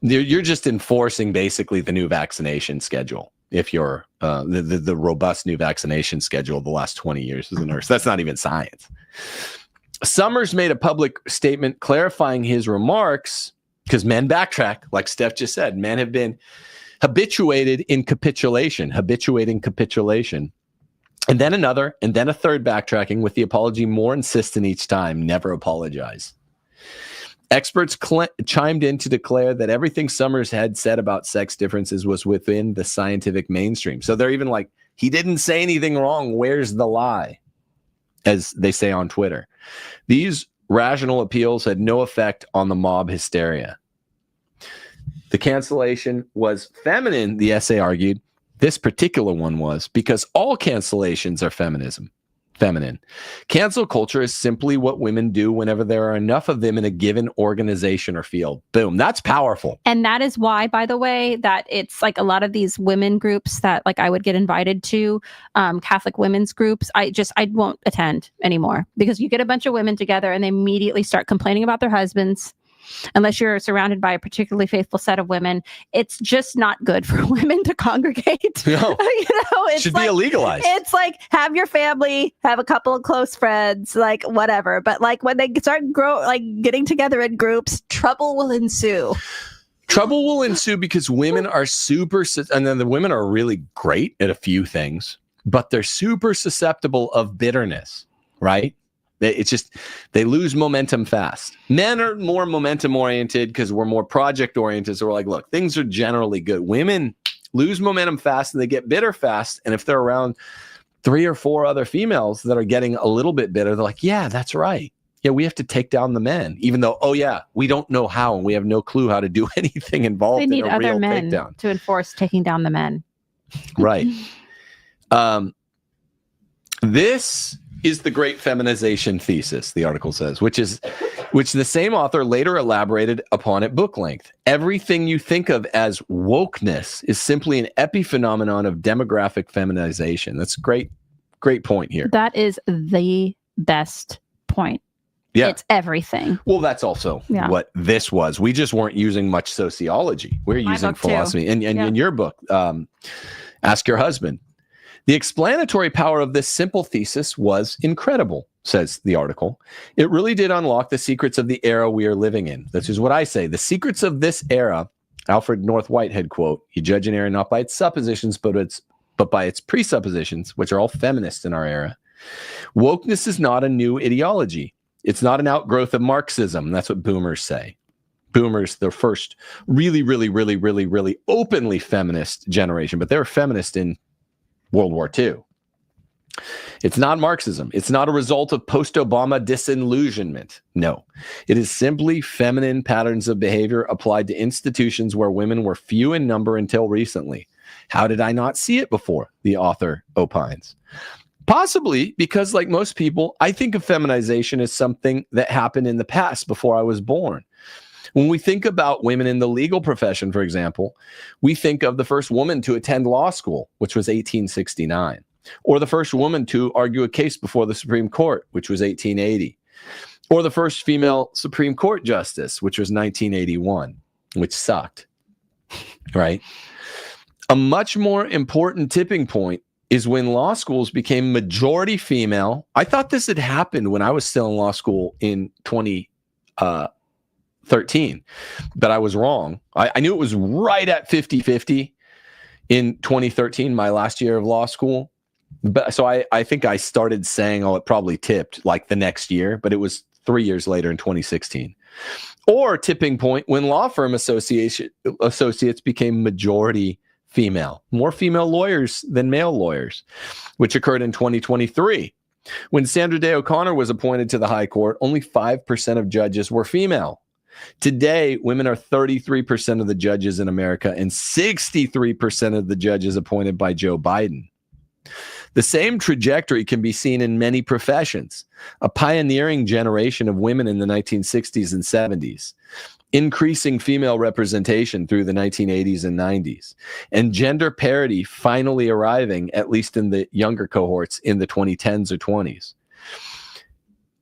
[SPEAKER 1] you're just enforcing basically the new vaccination schedule. If you're the robust new vaccination schedule of the last 20 years as a nurse, that's not even science. Summers made a public statement clarifying his remarks because men backtrack, like Steph just said. Men have been habituating capitulation. And then another, and then a third backtracking with the apology more insistent each time, never apologize. Experts chimed in to declare that everything Summers had said about sex differences was within the scientific mainstream. So they're even like, he didn't say anything wrong. Where's the lie? As they say on Twitter. These rational appeals had no effect on the mob hysteria. The cancellation was feminine, the essay argued. This particular one was because all cancellations are feminine. Cancel culture is simply what women do whenever there are enough of them in a given organization or field. Boom. That's powerful.
[SPEAKER 2] And that is why, by the way, that it's like a lot of these women groups that like I would get invited to, Catholic women's groups. I won't attend anymore because you get a bunch of women together and they immediately start complaining about their husbands. Unless you're surrounded by a particularly faithful set of women, it's just not good for women to congregate.
[SPEAKER 1] No,
[SPEAKER 2] it
[SPEAKER 1] should be illegalized.
[SPEAKER 2] It's like have your family, have a couple of close friends, like whatever. But like when they start getting together in groups, trouble will ensue.
[SPEAKER 1] Trouble will ensue because women are and then the women are really great at a few things, but they're super susceptible of bitterness, right? It's just, they lose momentum fast. Men are more momentum oriented because we're more project oriented. So we're like, look, things are generally good. Women lose momentum fast and they get bitter fast. And if they're around 3 or 4 other females that are getting a little bit bitter, they're like, yeah, that's right. Yeah, we have to take down the men, even though, oh yeah, we don't know how and we have no clue how to do anything involved in a real takedown. They need other men
[SPEAKER 2] to enforce taking down the men.
[SPEAKER 1] Right. This is the Great Feminization thesis, the article says, which the same author later elaborated upon at book length. Everything you think of as wokeness is simply an epiphenomenon of demographic feminization. That's a great point here.
[SPEAKER 2] That is the best point.
[SPEAKER 1] Yeah.
[SPEAKER 2] It's everything.
[SPEAKER 1] Well, that's also what this was. We just weren't using much sociology. We're using philosophy. And in your book, Ask Your Husband, the explanatory power of this simple thesis was incredible, says the article. It really did unlock the secrets of the era we are living in. This is what I say. The secrets of this era, Alfred North Whitehead quote, you judge an era not by its suppositions, but by its presuppositions, which are all feminists in our era. Wokeness is not a new ideology. It's not an outgrowth of Marxism. That's what boomers say. Boomers, the first really openly feminist generation, but they were feminist in World War II. It's not Marxism. It's not a result of post-Obama disillusionment. No, it is simply feminine patterns of behavior applied to institutions where women were few in number until recently. How did I not see it before? The author opines. Possibly because, like most people, I think of feminization as something that happened in the past before I was born. When we think about women in the legal profession, for example, we think of the first woman to attend law school, which was 1869, or the first woman to argue a case before the Supreme Court, which was 1880, or the first female Supreme Court justice, which was 1981, which sucked, right? A much more important tipping point is when law schools became majority female. I thought this had happened when I was still in law school in 2013, but I was wrong. I knew it was right at 50-50 in 2013, my last year of law school. But so I think I started saying, oh, it probably tipped like the next year, but it was 3 years later in 2016. Or tipping point when law firm associates became majority female, more female lawyers than male lawyers, which occurred in 2023. When Sandra Day O'Connor was appointed to the High Court, only 5% of judges were female. Today, women are 33% of the judges in America and 63% of the judges appointed by Joe Biden. The same trajectory can be seen in many professions. A pioneering generation of women in the 1960s and 70s, increasing female representation through the 1980s and 90s, and gender parity finally arriving, at least in the younger cohorts, in the 2010s or 20s.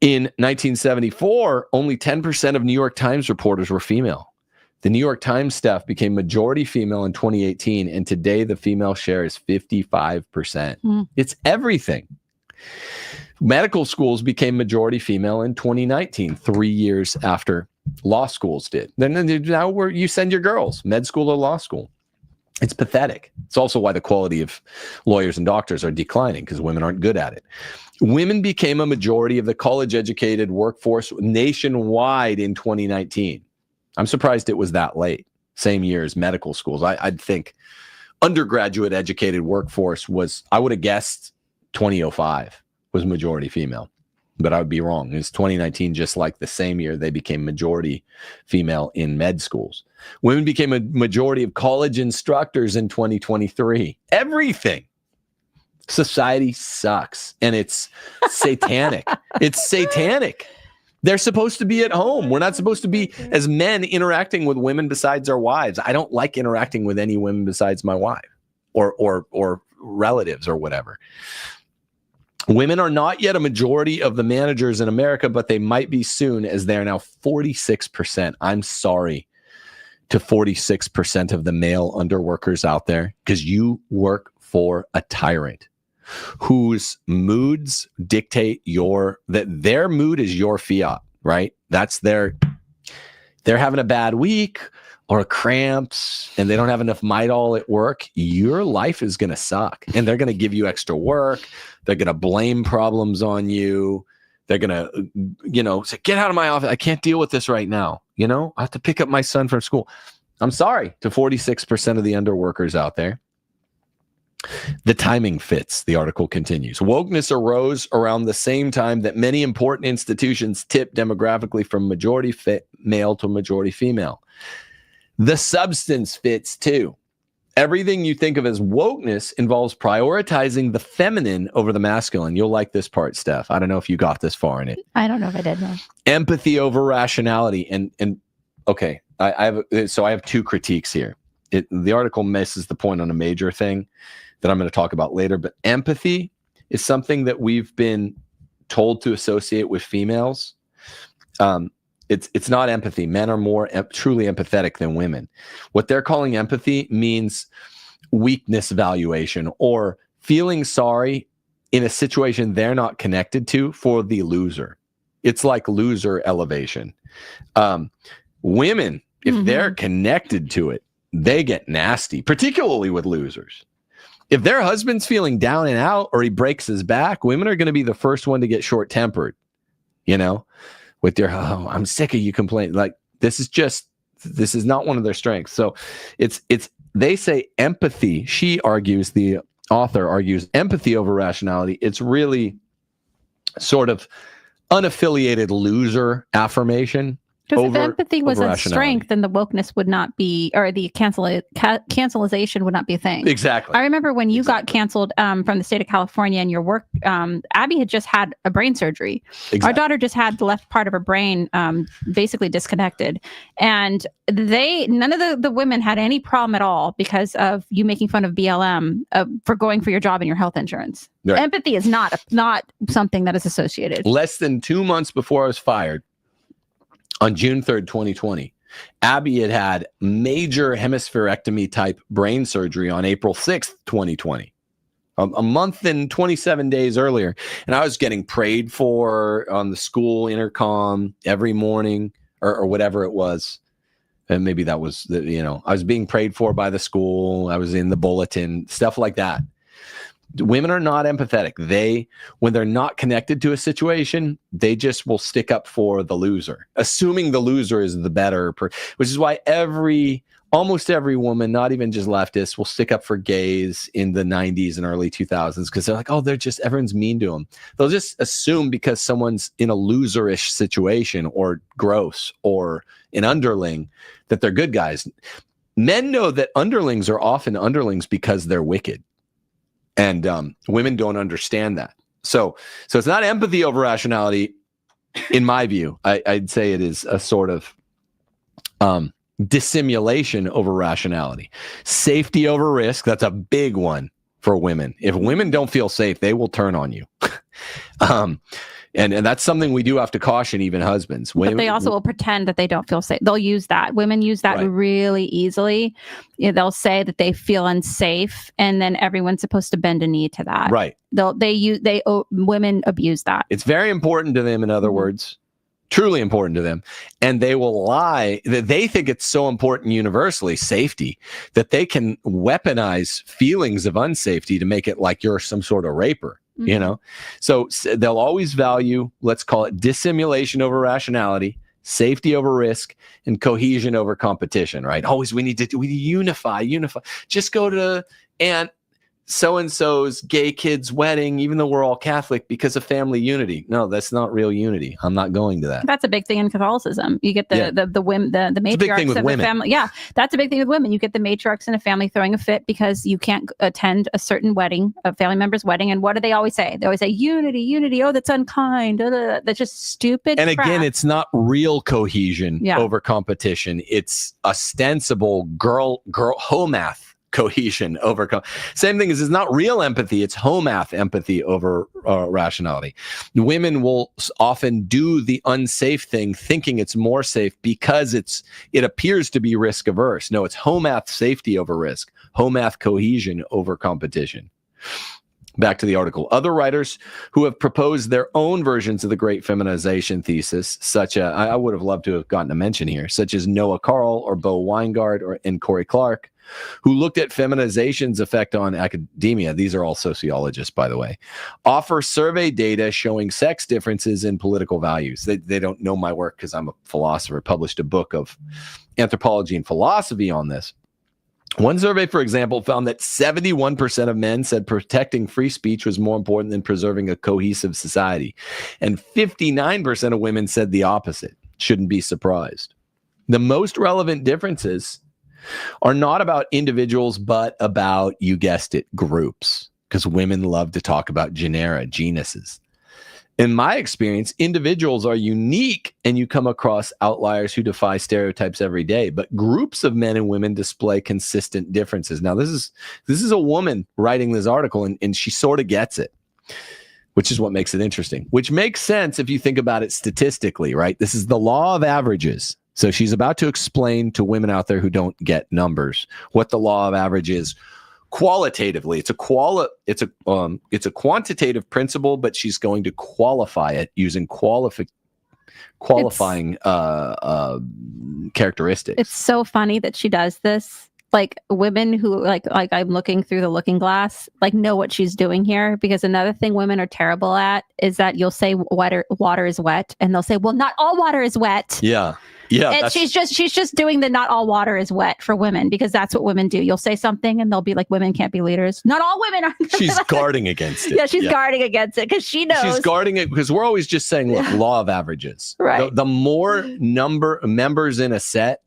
[SPEAKER 1] In 1974, only 10% of New York Times reporters were female. The New York Times staff became majority female in 2018, and today the female share is 55%. It's everything. Medical schools became majority female in 2019, 3 years after law schools did. Then now you send your girls, med school or law school. It's pathetic. It's also why the quality of lawyers and doctors are declining, because women aren't good at it. Women became a majority of the college-educated workforce nationwide in 2019. I'm surprised it was that late, same year as medical schools. I'd think undergraduate educated workforce was, I would have guessed 2005 was majority female, but I would be wrong. It's 2019, just like the same year they became majority female in med schools. Women became a majority of college instructors in 2023. Everything. Society sucks, and it's satanic. It's satanic. They're supposed to be at home. We're not supposed to be, as men, interacting with women besides our wives. I don't like interacting with any women besides my wife or relatives or whatever. Women are not yet a majority of the managers in America, but they might be soon, as they're now 46%. I'm sorry to 46% of the male underworkers out there, because you work for a tyrant whose moods dictate their mood is your fiat, right? That's they're having a bad week or cramps and they don't have enough Midol at work. Your life is going to suck, and they're going to give you extra work. They're going to blame problems on you. They're going to, say, get out of my office. I can't deal with this right now. I have to pick up my son from school. I'm sorry to 46% of the underworkers out there. The timing fits, the article continues. Wokeness arose around the same time that many important institutions tipped demographically from majority male to majority female. The substance fits too. Everything you think of as wokeness involves prioritizing the feminine over the masculine. You'll like this part, Steph. I don't know if you got this far in it.
[SPEAKER 2] I don't know if I did. No.
[SPEAKER 1] Empathy over rationality. And okay, I have two critiques here. The article misses the point on a major thing that I'm going to talk about later, but empathy is something that we've been told to associate with females, it's not empathy. Men are more truly empathetic than women. What they're calling empathy means weakness valuation, or feeling sorry in a situation they're not connected to for the loser. It's like loser elevation. Women, if they're connected to it, they get nasty, particularly with losers. If their husband's feeling down and out, or he breaks his back, women are going to be the first one to get short-tempered, with their, oh, I'm sick of you complaining. Like, this is not one of their strengths. So they say empathy. The author argues empathy over rationality. It's really sort of unaffiliated loser affirmation.
[SPEAKER 2] Because if empathy was a strength, then the wokeness would not be, or the cancelization would not be a thing.
[SPEAKER 1] Exactly.
[SPEAKER 2] I remember when you got canceled from the state of California and your work, Abby had just had a brain surgery. Exactly. Our daughter just had the left part of her brain basically disconnected. And none of the women had any problem at all because of you making fun of BLM for going for your job and your health insurance. Right. Empathy is not something that is associated.
[SPEAKER 1] Less than 2 months before I was fired, on June 3rd, 2020, Abby had major hemispherectomy type brain surgery on April 6th, 2020, a month and 27 days earlier. And I was getting prayed for on the school intercom every morning or whatever it was. And maybe that was, I was being prayed for by the school. I was in the bulletin, stuff like that. Women are not empathetic. When they're not connected to a situation, they just will stick up for the loser, assuming the loser is the better, which is why almost every woman, not even just leftists, will stick up for gays in the 90s and early 2000s because they're like, oh, everyone's mean to them. They'll just assume because someone's in a loserish situation or gross or an underling that they're good guys. Men know that underlings are often underlings because they're wicked. And women don't understand that. So it's not empathy over rationality, in my view. I'd say it is a sort of dissimulation over rationality. Safety over risk, that's a big one for women. If women don't feel safe, they will turn on you. And that's something we do have to caution even husbands.
[SPEAKER 2] But they also will pretend that they don't feel safe. They'll use that. Women use that really easily. They'll say that they feel unsafe, and then everyone's supposed to bend a knee to that. Right. Women abuse that.
[SPEAKER 1] It's very important to them, in other words, truly important to them. And they will lie that they think it's so important universally, safety, that they can weaponize feelings of unsafety to make it like you're some sort of raper. So they'll always value, let's call it dissimulation over rationality, safety over risk, and cohesion over competition, right? Always we need to unify. Just go to Aunt so-and-so's gay kid's wedding, even though we're all Catholic, because of family unity. No, that's not real unity. I'm not going to that.
[SPEAKER 2] That's a big thing in Catholicism. You get the matriarchs of a family. Yeah, that's a big thing with women. You get the matriarchs in a family throwing a fit because you can't attend a certain wedding, a family member's wedding. And what do they always say? They always say, unity. Oh, that's unkind. That's just stupid
[SPEAKER 1] And
[SPEAKER 2] crap.
[SPEAKER 1] Again, it's not real cohesion over competition. It's ostensible girl homath cohesion over same thing is not real empathy. It's homath empathy over rationality. Women will often do the unsafe thing thinking it's more safe because it appears to be risk averse. No, it's homath safety over risk, homath cohesion over competition. Back to the article. Other writers who have proposed their own versions of the Great Feminization thesis, I would have loved to have gotten a mention here, such as Noah Carl or Bo Weingard and Corey Clark, who looked at feminization's effect on academia. These are all sociologists, by the way. Offer survey data showing sex differences in political values. They don't know my work because I'm a philosopher, published a book of anthropology and philosophy on this. One survey, for example, found that 71% of men said protecting free speech was more important than preserving a cohesive society. And 59% of women said the opposite. Shouldn't be surprised. The most relevant differences are not about individuals, but about, you guessed it, groups, because women love to talk about genera, genuses. In my experience, individuals are unique and you come across outliers who defy stereotypes every day, but groups of men and women display consistent differences. Now, this is a woman writing this article, and she sort of gets it. which is what makes it interesting, which makes sense if you think about it statistically, right? This is the law of averages. So she's about to explain to women out there who don't get numbers what the law of average is qualitatively. It's a quantitative principle, but she's going to qualify it using qualifying characteristics.
[SPEAKER 2] It's so funny that she does this. Like women who like I'm looking through the looking glass, like know what she's doing here. Because another thing women are terrible at is that you'll say water is wet, and they'll say, well, not all water is wet.
[SPEAKER 1] Yeah. Yeah.
[SPEAKER 2] And she's just doing the not all water is wet for women, because that's what women do. You'll say something and they'll be like, women can't be leaders. Not all women are.
[SPEAKER 1] She's guarding against it.
[SPEAKER 2] Yeah, she's guarding against it because she knows.
[SPEAKER 1] She's guarding it because we're always just saying, look, law of averages.
[SPEAKER 2] Right.
[SPEAKER 1] The more members in a set,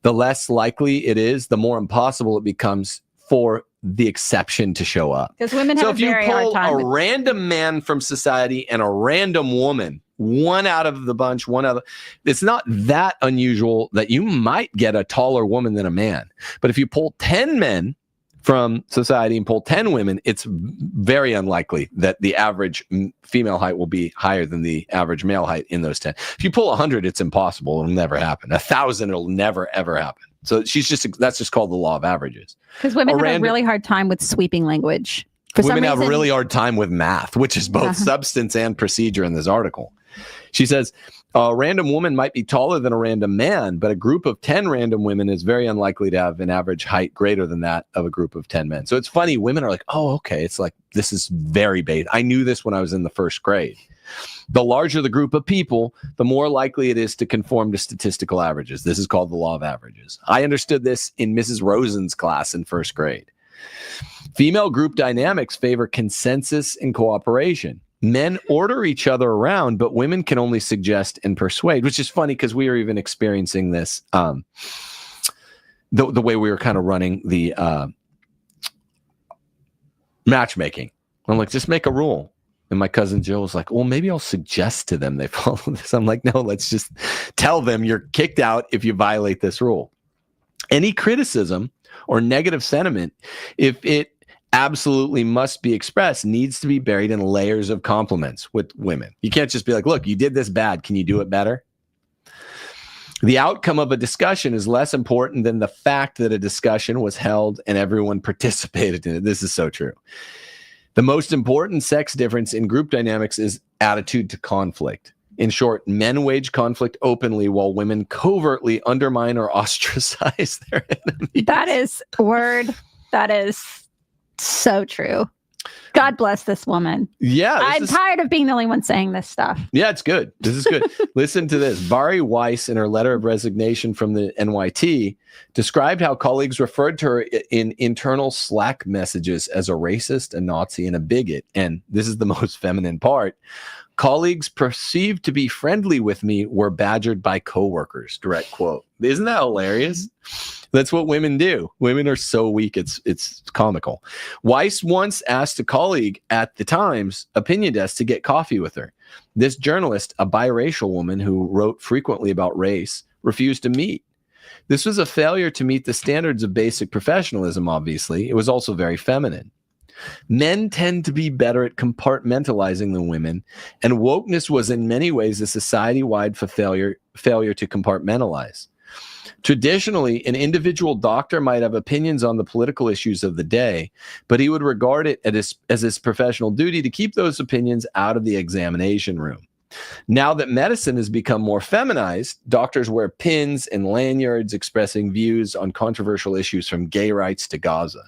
[SPEAKER 1] the less likely it is, the more impossible it becomes for the exception to show up.
[SPEAKER 2] Because women have a very hard time.
[SPEAKER 1] So if you pull a
[SPEAKER 2] with
[SPEAKER 1] random man from society and a random woman, one out of the bunch, it's not that unusual that you might get a taller woman than a man. But if you pull 10 men from society and pull 10 women, it's very unlikely that the average female height will be higher than the average male height in those 10. If you pull 100, it's impossible. It'll never happen. 1,000, it'll never, ever happen. So that's just called the law of averages.
[SPEAKER 2] Because women have a really hard time with sweeping language.
[SPEAKER 1] Women have a really hard time with math, which is both substance and procedure in this article. She says, a random woman might be taller than a random man, but a group of 10 random women is very unlikely to have an average height greater than that of a group of 10 men. So it's funny. Women are like, oh, okay. It's like, this is very basic. I knew this when I was in the first grade. The larger the group of people, the more likely it is to conform to statistical averages. This is called the law of averages. I understood this in Mrs. Rosen's class in first grade. Female group dynamics favor consensus and cooperation. Men order each other around, but women can only suggest and persuade, which is funny because we are even experiencing this the way we were kind of running the matchmaking. I'm like, just make a rule. And my cousin Joe was like, well, maybe I'll suggest to them they follow this. I'm like, no, let's just tell them you're kicked out if you violate this rule. Any criticism or negative sentiment, if it absolutely must be expressed, needs to be buried in layers of compliments with women. You can't just be like, look, you did this bad. Can you do it better? The outcome of a discussion is less important than the fact that a discussion was held and everyone participated in it. This is so true. The most important sex difference in group dynamics is attitude to conflict. In short, men wage conflict openly while women covertly undermine or ostracize their enemies.
[SPEAKER 2] That is so true. God bless this woman.
[SPEAKER 1] Yeah.
[SPEAKER 2] I'm tired of being the only one saying this stuff.
[SPEAKER 1] Yeah, it's good. This is good. Listen to this. Bari Weiss, in her letter of resignation from the NYT, described how colleagues referred to her in internal Slack messages as a racist, a Nazi, and a bigot. And this is the most feminine part. Colleagues perceived to be friendly with me were badgered by coworkers. Direct quote. Isn't that hilarious? That's what women do. Women are so weak, it's comical. Weiss once asked a colleague at the Times opinion desk to get coffee with her. This journalist, a biracial woman who wrote frequently about race, refused to meet. This was a failure to meet the standards of basic professionalism, obviously. It was also very feminine. Men tend to be better at compartmentalizing than women, and wokeness was in many ways a society-wide failure to compartmentalize. Traditionally, an individual doctor might have opinions on the political issues of the day, but he would regard it as his professional duty to keep those opinions out of the examination room. Now that medicine has become more feminized, doctors wear pins and lanyards expressing views on controversial issues from gay rights to Gaza.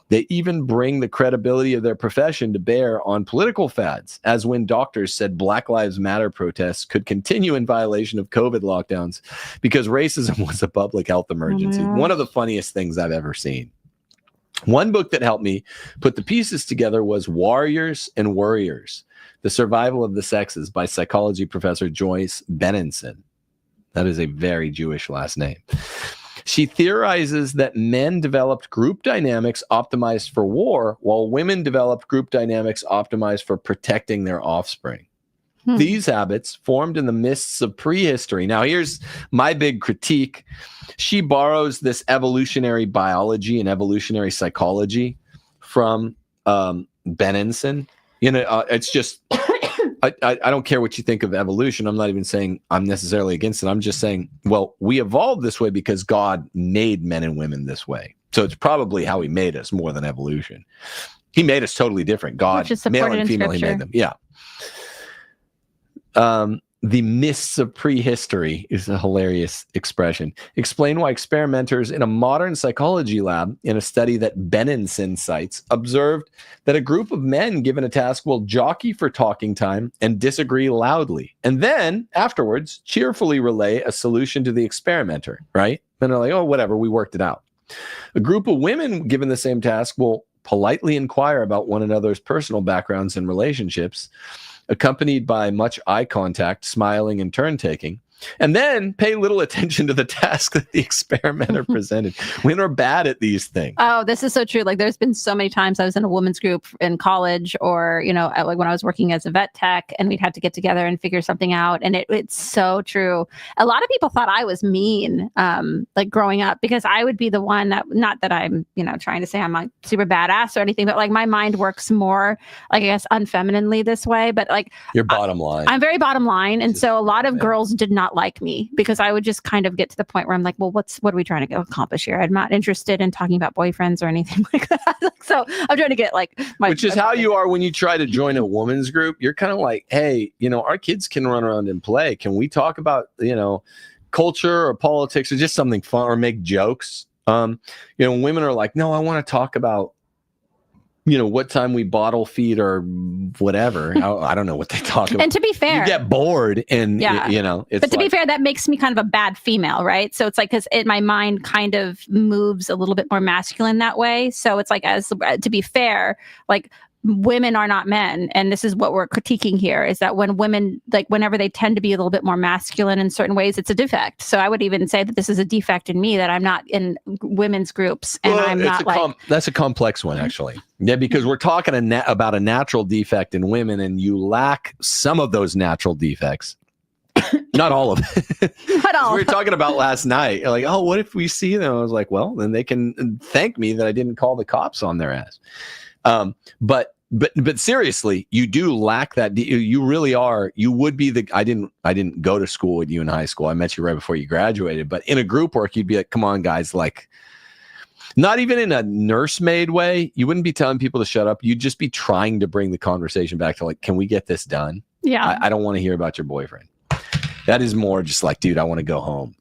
[SPEAKER 1] They even bring the credibility of their profession to bear on political fads, as when doctors said Black Lives Matter protests could continue in violation of COVID lockdowns because racism was a public health emergency. One of the funniest things I've ever seen. One book that helped me put the pieces together was Warriors and Worriers, The Survival of the Sexes by psychology professor Joyce Benenson. That is a very Jewish last name. She theorizes that men developed group dynamics optimized for war, while women developed group dynamics optimized for protecting their offspring. These habits formed in the mists of prehistory. Now, here's my big critique. She borrows this evolutionary biology and evolutionary psychology from Benenson. It's just, I don't care what you think of evolution. I'm not even saying I'm necessarily against it. I'm just saying, well, we evolved this way because God made men and women this way. So it's probably how he made us more than evolution. He made us totally different. God, male and female, he made them. Yeah. The myths of prehistory is a hilarious expression. Explain why experimenters in a modern psychology lab in a study that Benenson cites observed that a group of men given a task will jockey for talking time and disagree loudly. And then afterwards, cheerfully relay a solution to the experimenter, right? And they're like, oh, whatever, we worked it out. A group of women given the same task will politely inquire about one another's personal backgrounds and relationships, accompanied by much eye contact, smiling, and turn-taking, and then pay little attention to the task that the experimenter presented. Women are bad at these things.
[SPEAKER 2] Oh, this is so true. Like, there's been so many times I was in a women's group in college, or, like when I was working as a vet tech, and we'd have to get together and figure something out. And it's so true. A lot of people thought I was mean, like growing up, because I would be the one that, not that I'm, trying to say I'm a super badass or anything, but like my mind works more, like, I guess, unfemininely this way. But like,
[SPEAKER 1] your bottom line.
[SPEAKER 2] I'm very bottom line. And so a lot of girls did not like me because I would just kind of get to the point where I'm like, well, what are we trying to accomplish here? I'm not interested in talking about boyfriends or anything like that. So I'm trying to get like
[SPEAKER 1] which is how you are when you try to join a woman's group. You're kind of like, hey, our kids can run around and play. Can we talk about, culture or politics or just something fun or make jokes? Women are like, no, I want to talk about, what time we bottle feed or whatever. I don't know what they talk about.
[SPEAKER 2] And to be fair,
[SPEAKER 1] you get bored and, it's
[SPEAKER 2] but to be fair, that makes me kind of a bad female, right? So it's like, because my mind kind of moves a little bit more masculine that way. So it's like, to be fair, like, women are not men. And this is what we're critiquing here, is that when women, like, whenever they tend to be a little bit more masculine in certain ways, it's a defect. So I would even say that this is a defect in me, that I'm not in women's groups, and I'm not like...
[SPEAKER 1] That's a complex one, actually. Yeah, because we're talking about a natural defect in women, and you lack some of those natural defects. Not all of it.
[SPEAKER 2] Not all.
[SPEAKER 1] We were talking about last night. Like, oh, what if we see them? I was like, well, then they can thank me that I didn't call the cops on their ass. But seriously, you do lack that. You really are. You would be I didn't go to school with you in high school. I met you right before you graduated. But in a group work, you'd be like, come on, guys. Like, not even in a nursemaid way. You wouldn't be telling people to shut up. You'd just be trying to bring the conversation back to like, can we get this done?
[SPEAKER 2] Yeah.
[SPEAKER 1] I don't want to hear about your boyfriend. That is more just like, dude, I want to go home.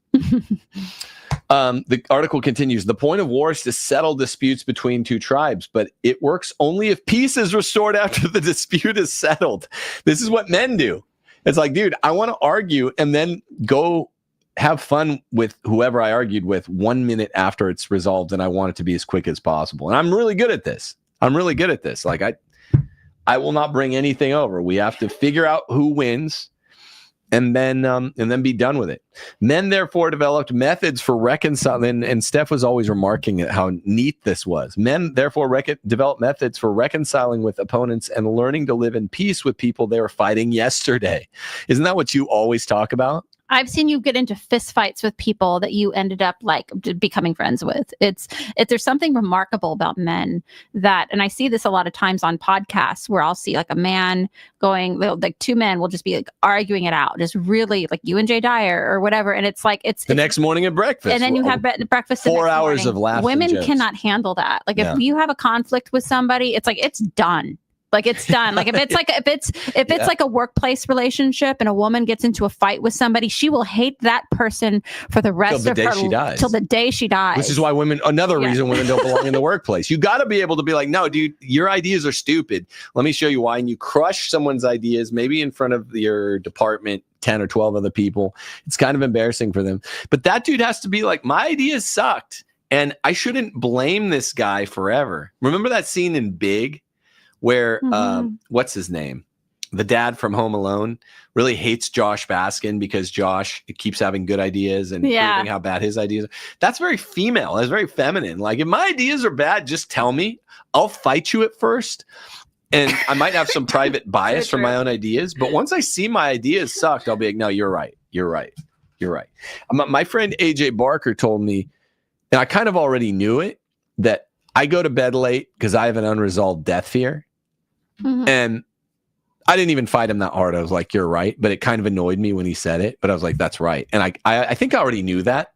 [SPEAKER 1] The article continues. The point of war is to settle disputes between two tribes, but it works only if peace is restored after the dispute is settled. This is what men do. It's like, dude, I want to argue and then go have fun with whoever I argued with 1 minute after it's resolved, and I want it to be as quick as possible. And I'm really good at this. Like, I will not bring anything over. We have to figure out who wins. And then be done with it. Men, therefore, developed methods for reconciling, and Steph was always remarking at how neat this was. Men, therefore, developed methods for reconciling with opponents and learning to live in peace with people they were fighting yesterday. Isn't that what you always talk about?
[SPEAKER 2] I've seen you get into fist fights with people that you ended up like becoming friends with. There's something remarkable about men that, and I see this a lot of times on podcasts where I'll see like a man going, like two men will just be like arguing it out, just really like you and Jay Dyer or whatever. And it's like, it's
[SPEAKER 1] the next morning at breakfast.
[SPEAKER 2] And then you have breakfast.
[SPEAKER 1] 4 hours of laughs.
[SPEAKER 2] Women cannot handle that. Like if you have a conflict with somebody, it's like, it's done. Like it's done. Like if it's like a workplace relationship and a woman gets into a fight with somebody, she will hate that person for the rest of her life till the day she dies.
[SPEAKER 1] Which is why another reason women don't belong in the workplace. You got to be able to be like, no, dude, your ideas are stupid. Let me show you why. And you crush someone's ideas, maybe in front of your department, 10 or 12 other people. It's kind of embarrassing for them. But that dude has to be like, my ideas sucked. And I shouldn't blame this guy forever. Remember that scene in Big? Where, what's his name? The dad from Home Alone really hates Josh Baskin because Josh keeps having good ideas and proving how bad his ideas are. That's very female. That's very feminine. Like, if my ideas are bad, just tell me. I'll fight you at first. And I might have some private bias from my own ideas. But once I see my ideas sucked, I'll be like, no, you're right. You're right. You're right. My friend AJ Barker told me, and I kind of already knew it, that I go to bed late because I have an unresolved death fear. Mm-hmm. And I didn't even fight him that hard. I was like, you're right. But it kind of annoyed me when he said it. But I was like, that's right. And I think I already knew that.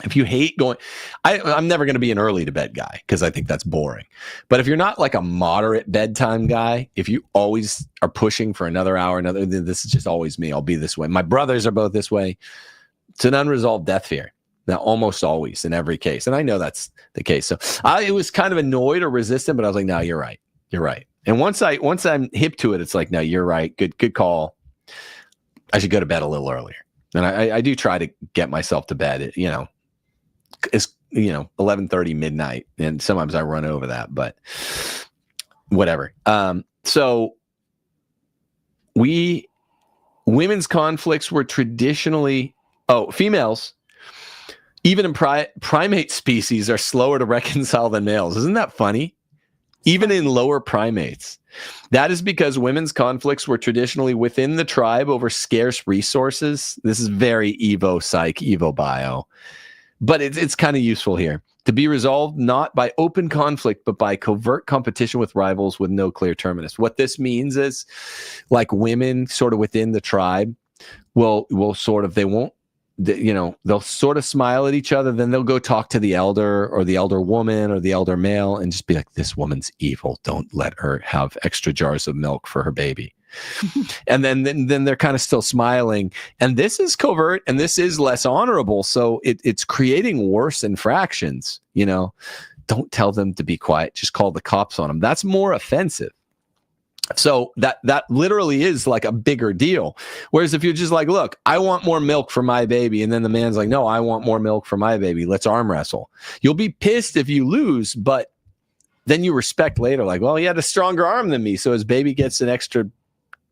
[SPEAKER 1] If you hate going, I'm never going to be an early to bed guy because I think that's boring. But if you're not like a moderate bedtime guy, if you always are pushing for another hour, this is just always me. I'll be this way. My brothers are both this way. It's an unresolved death fear. Now, almost always in every case. And I know that's the case. So I was kind of annoyed or resistant, but I was like, no, you're right. You're right. And once I'm hip to it, it's like, no, you're right. Good call. I should go to bed a little earlier. And I do try to get myself to bed, it's 11:30 midnight, and sometimes I run over that, but whatever. So women's conflicts were traditionally females, even in primate species, are slower to reconcile than males. Isn't that funny? Even in lower primates. That is because women's conflicts were traditionally within the tribe over scarce resources. This is very Evo Psych, Evo Bio. But it's kind of useful here. To be resolved not by open conflict, but by covert competition with rivals with no clear terminus. What this means is, like, women sort of within the tribe will sort of, they'll sort of smile at each other. Then they'll go talk to the elder or the elder woman or the elder male and just be like, this woman's evil. Don't let her have extra jars of milk for her baby. And then they're kind of still smiling. And this is covert and this is less honorable. So it's creating worse infractions. Don't tell them to be quiet. Just call the cops on them. That's more offensive. So that literally is like a bigger deal. Whereas if you're just like, look, I want more milk for my baby. And then the man's like, no, I want more milk for my baby. Let's arm wrestle. You'll be pissed if you lose, but then you respect later. Like, well, he had a stronger arm than me. So his baby gets an extra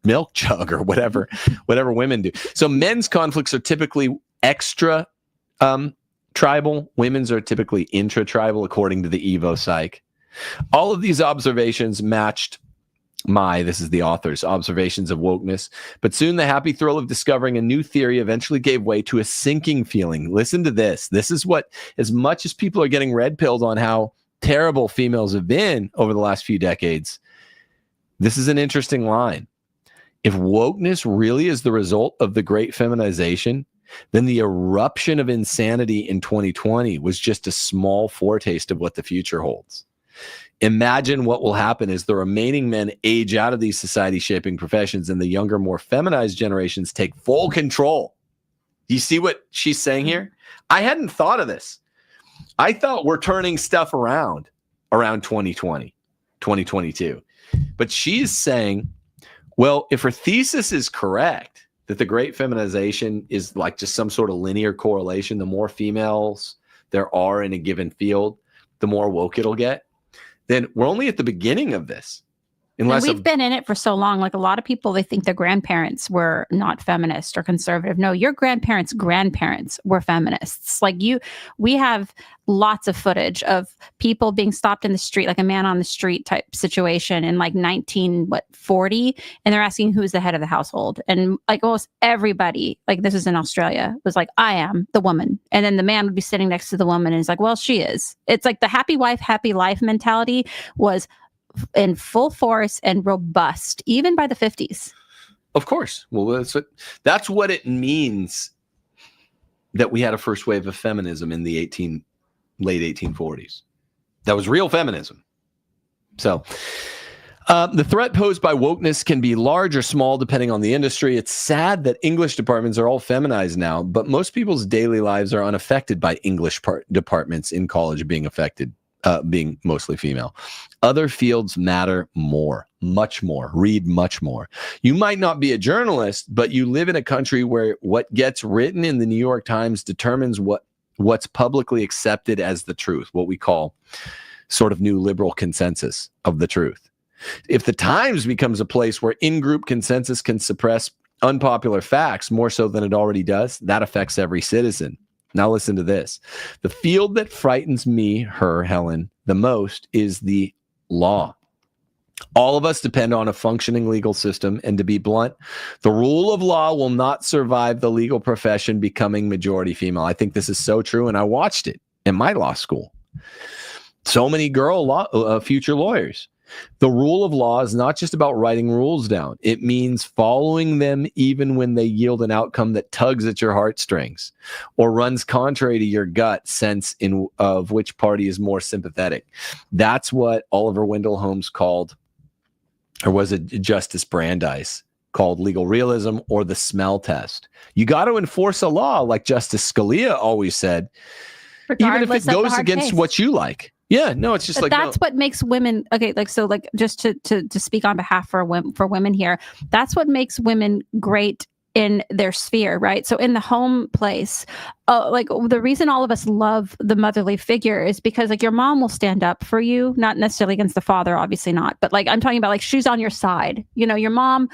[SPEAKER 1] milk jug or whatever women do. So men's conflicts are typically extra tribal. Women's are typically intra-tribal, according to the Evo Psych. All of these observations matched this is the author's observations of wokeness, but soon the happy thrill of discovering a new theory eventually gave way to a sinking feeling. Listen to this. This is what, as much as people are getting red pilled on how terrible females have been over the last few decades, this is an interesting line. If wokeness really is the result of the Great Feminization, then the eruption of insanity in 2020 was just a small foretaste of what the future holds. Imagine what will happen as the remaining men age out of these society-shaping professions and the younger, more feminized generations take full control. You see what she's saying here? I hadn't thought of this. I thought we're turning stuff around 2020, 2022. But she's saying, well, if her thesis is correct, that the Great Feminization is like just some sort of linear correlation, the more females there are in a given field, the more woke it'll get, then we're only at the beginning of this.
[SPEAKER 2] Unless we've been in it for so long. Like, a lot of people, they think their grandparents were not feminist or conservative. No, your grandparents' grandparents were feminists. Like, we have lots of footage of people being stopped in the street, like a man on the street type situation in like 1940, and they're asking who's the head of the household. And like almost everybody, like this is in Australia, was like, I am the woman. And then the man would be sitting next to the woman and he's like, well, she is. It's like the happy wife, happy life mentality was in full force and robust, even by the 50s.
[SPEAKER 1] Of course. Well, that's what it means that we had a first wave of feminism in the late 1840s. That was real feminism. So the threat posed by wokeness can be large or small depending on the industry. It's sad that English departments are all feminized now, but most people's daily lives are unaffected by English departments in college being mostly female. Other fields matter more, much more. Read much more. You might not be a journalist, but you live in a country where what gets written in the New York Times determines what's publicly accepted as the truth, what we call sort of new liberal consensus of the truth. If the Times becomes a place where in-group consensus can suppress unpopular facts more so than it already does, that affects every citizen. Now listen to this. The field that frightens me, Helen, the most is the law. All of us depend on a functioning legal system, and to be blunt, the rule of law will not survive the legal profession becoming majority female. I think this is so true, and I watched it in my law school. So many future lawyers. The rule of law is not just about writing rules down. It means following them even when they yield an outcome that tugs at your heartstrings or runs contrary to your gut sense of which party is more sympathetic. That's what Oliver Wendell Holmes called, or was it Justice Brandeis called, legal realism or the smell test. You got to enforce a law, like Justice Scalia always said, even if it goes against what you like. Yeah, no, it's just
[SPEAKER 2] but
[SPEAKER 1] like
[SPEAKER 2] that's what makes women okay. Like so, like just to speak on behalf for women here, that's what makes women great in their sphere, right? So in the home place, like the reason all of us love the motherly figure is because like your mom will stand up for you, not necessarily against the father, obviously not, but like I'm talking about like she's on your side. You know, your mom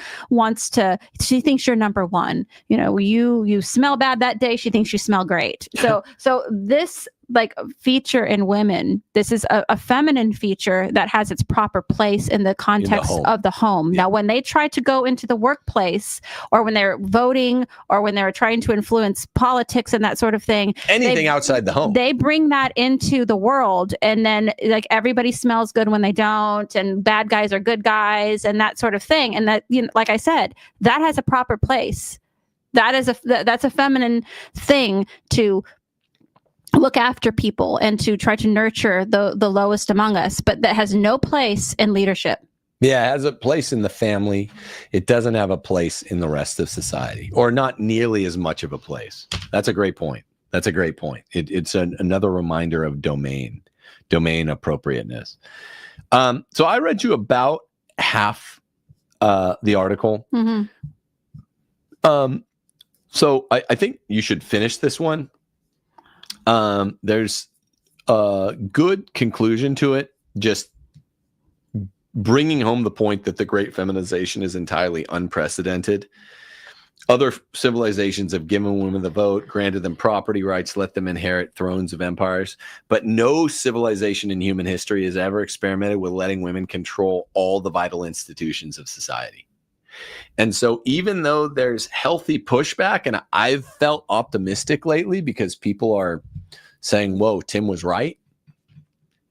[SPEAKER 2] she thinks you're number one. You know, you smell bad that day, she thinks you smell great. So this like feature in women, this is a feminine feature that has its proper place in the context of the home. Yeah. Now, when they try to go into the workplace or when they're voting or when they're trying to influence politics and that sort of thing,
[SPEAKER 1] anything outside the home,
[SPEAKER 2] they bring that into the world. And then like everybody smells good when they don't, and bad guys are good guys and that sort of thing. And that, you know, like I said, that has a proper place. That's a feminine thing to look after people and to try to nurture the lowest among us, but that has no place in leadership.
[SPEAKER 1] Yeah, it has a place in the family. It doesn't have a place in the rest of society, or not nearly as much of a place. That's a great point. That's a great point. It's another reminder of domain appropriateness. So I read you about half the article.
[SPEAKER 2] Mm-hmm.
[SPEAKER 1] So I think you should finish this one. There's a good conclusion to it, just bringing home the point that the Great Feminization is entirely unprecedented. Other civilizations have given women the vote, granted them property rights, let them inherit thrones of empires, but no civilization in human history has ever experimented with letting women control all the vital institutions of society. And so even though there's healthy pushback, and I've felt optimistic lately because people are saying, whoa, Tim was right.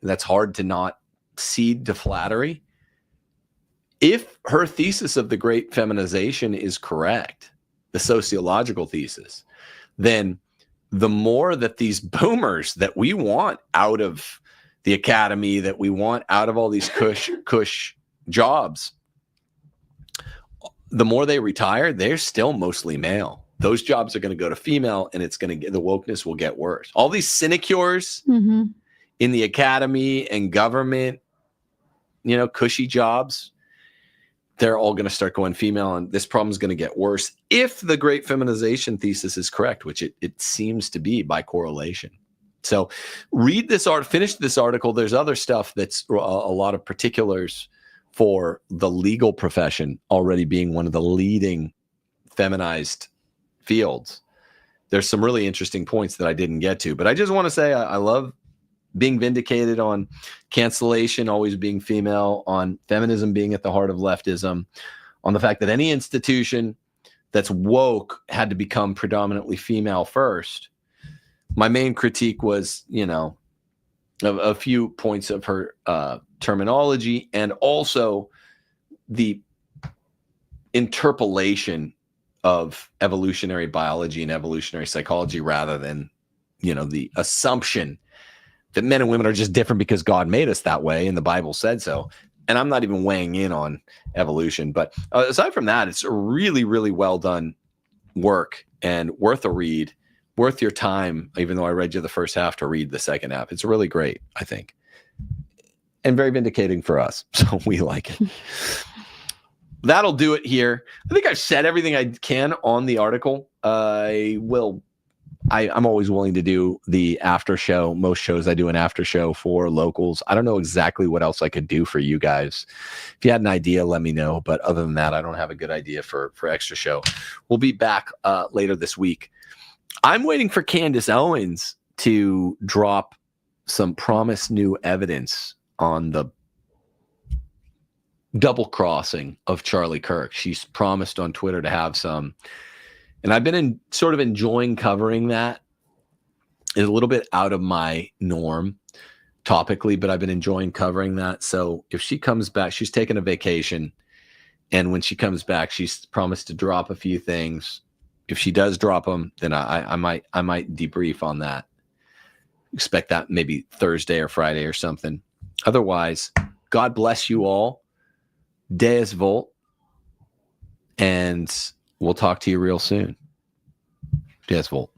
[SPEAKER 1] That's hard to not cede to flattery. If her thesis of the Great Feminization is correct, the sociological thesis, then the more that these boomers that we want out of the academy, that we want out of all these cush jobs, the more they retire, they're still mostly male. Those jobs are going to go to female, and it's going to get, the wokeness will get worse. All these sinecures in the academy and government, you know, cushy jobs, they're all going to start going female, and this problem is going to get worse if the Great Feminization thesis is correct, which it seems to be by correlation. So read this finish this article. There's other stuff that's a lot of particulars for the legal profession already being one of the leading feminized fields. There's some really interesting points that I didn't get to, but I just want to say I love being vindicated on cancellation always being female, on feminism being at the heart of leftism, on the fact that any institution that's woke had to become predominantly female first. My main critique was, you know, a few points of her terminology, and also the interpolation of evolutionary biology and evolutionary psychology rather than, you know, the assumption that men and women are just different because God made us that way and the Bible said so. And I'm not even weighing in on evolution, but aside from that, it's a really, really well done work and worth a read, worth your time, even though I read you the first half, to read the second half. It's really great, I think, and very vindicating for us. So we like it. That'll do it here. I think I've said everything I can on the article. I'm always willing to do the after show. Most shows I do an after show for locals. I don't know exactly what else I could do for you guys. If you had an idea, let me know. But other than that, I don't have a good idea for extra show. We'll be back later this week. I'm waiting for Candace Owens to drop some promised new evidence on the double crossing of Charlie Kirk. She's promised on Twitter to have some. And I've been sort of enjoying covering that. It's a little bit out of my norm, topically, but I've been enjoying covering that. So if she comes back, she's taking a vacation, and when she comes back, she's promised to drop a few things. If she does drop them, then I might debrief on that. Expect that maybe Thursday or Friday or something. Otherwise, God bless you all. Deus Volt. And we'll talk to you real soon. Deus Volt.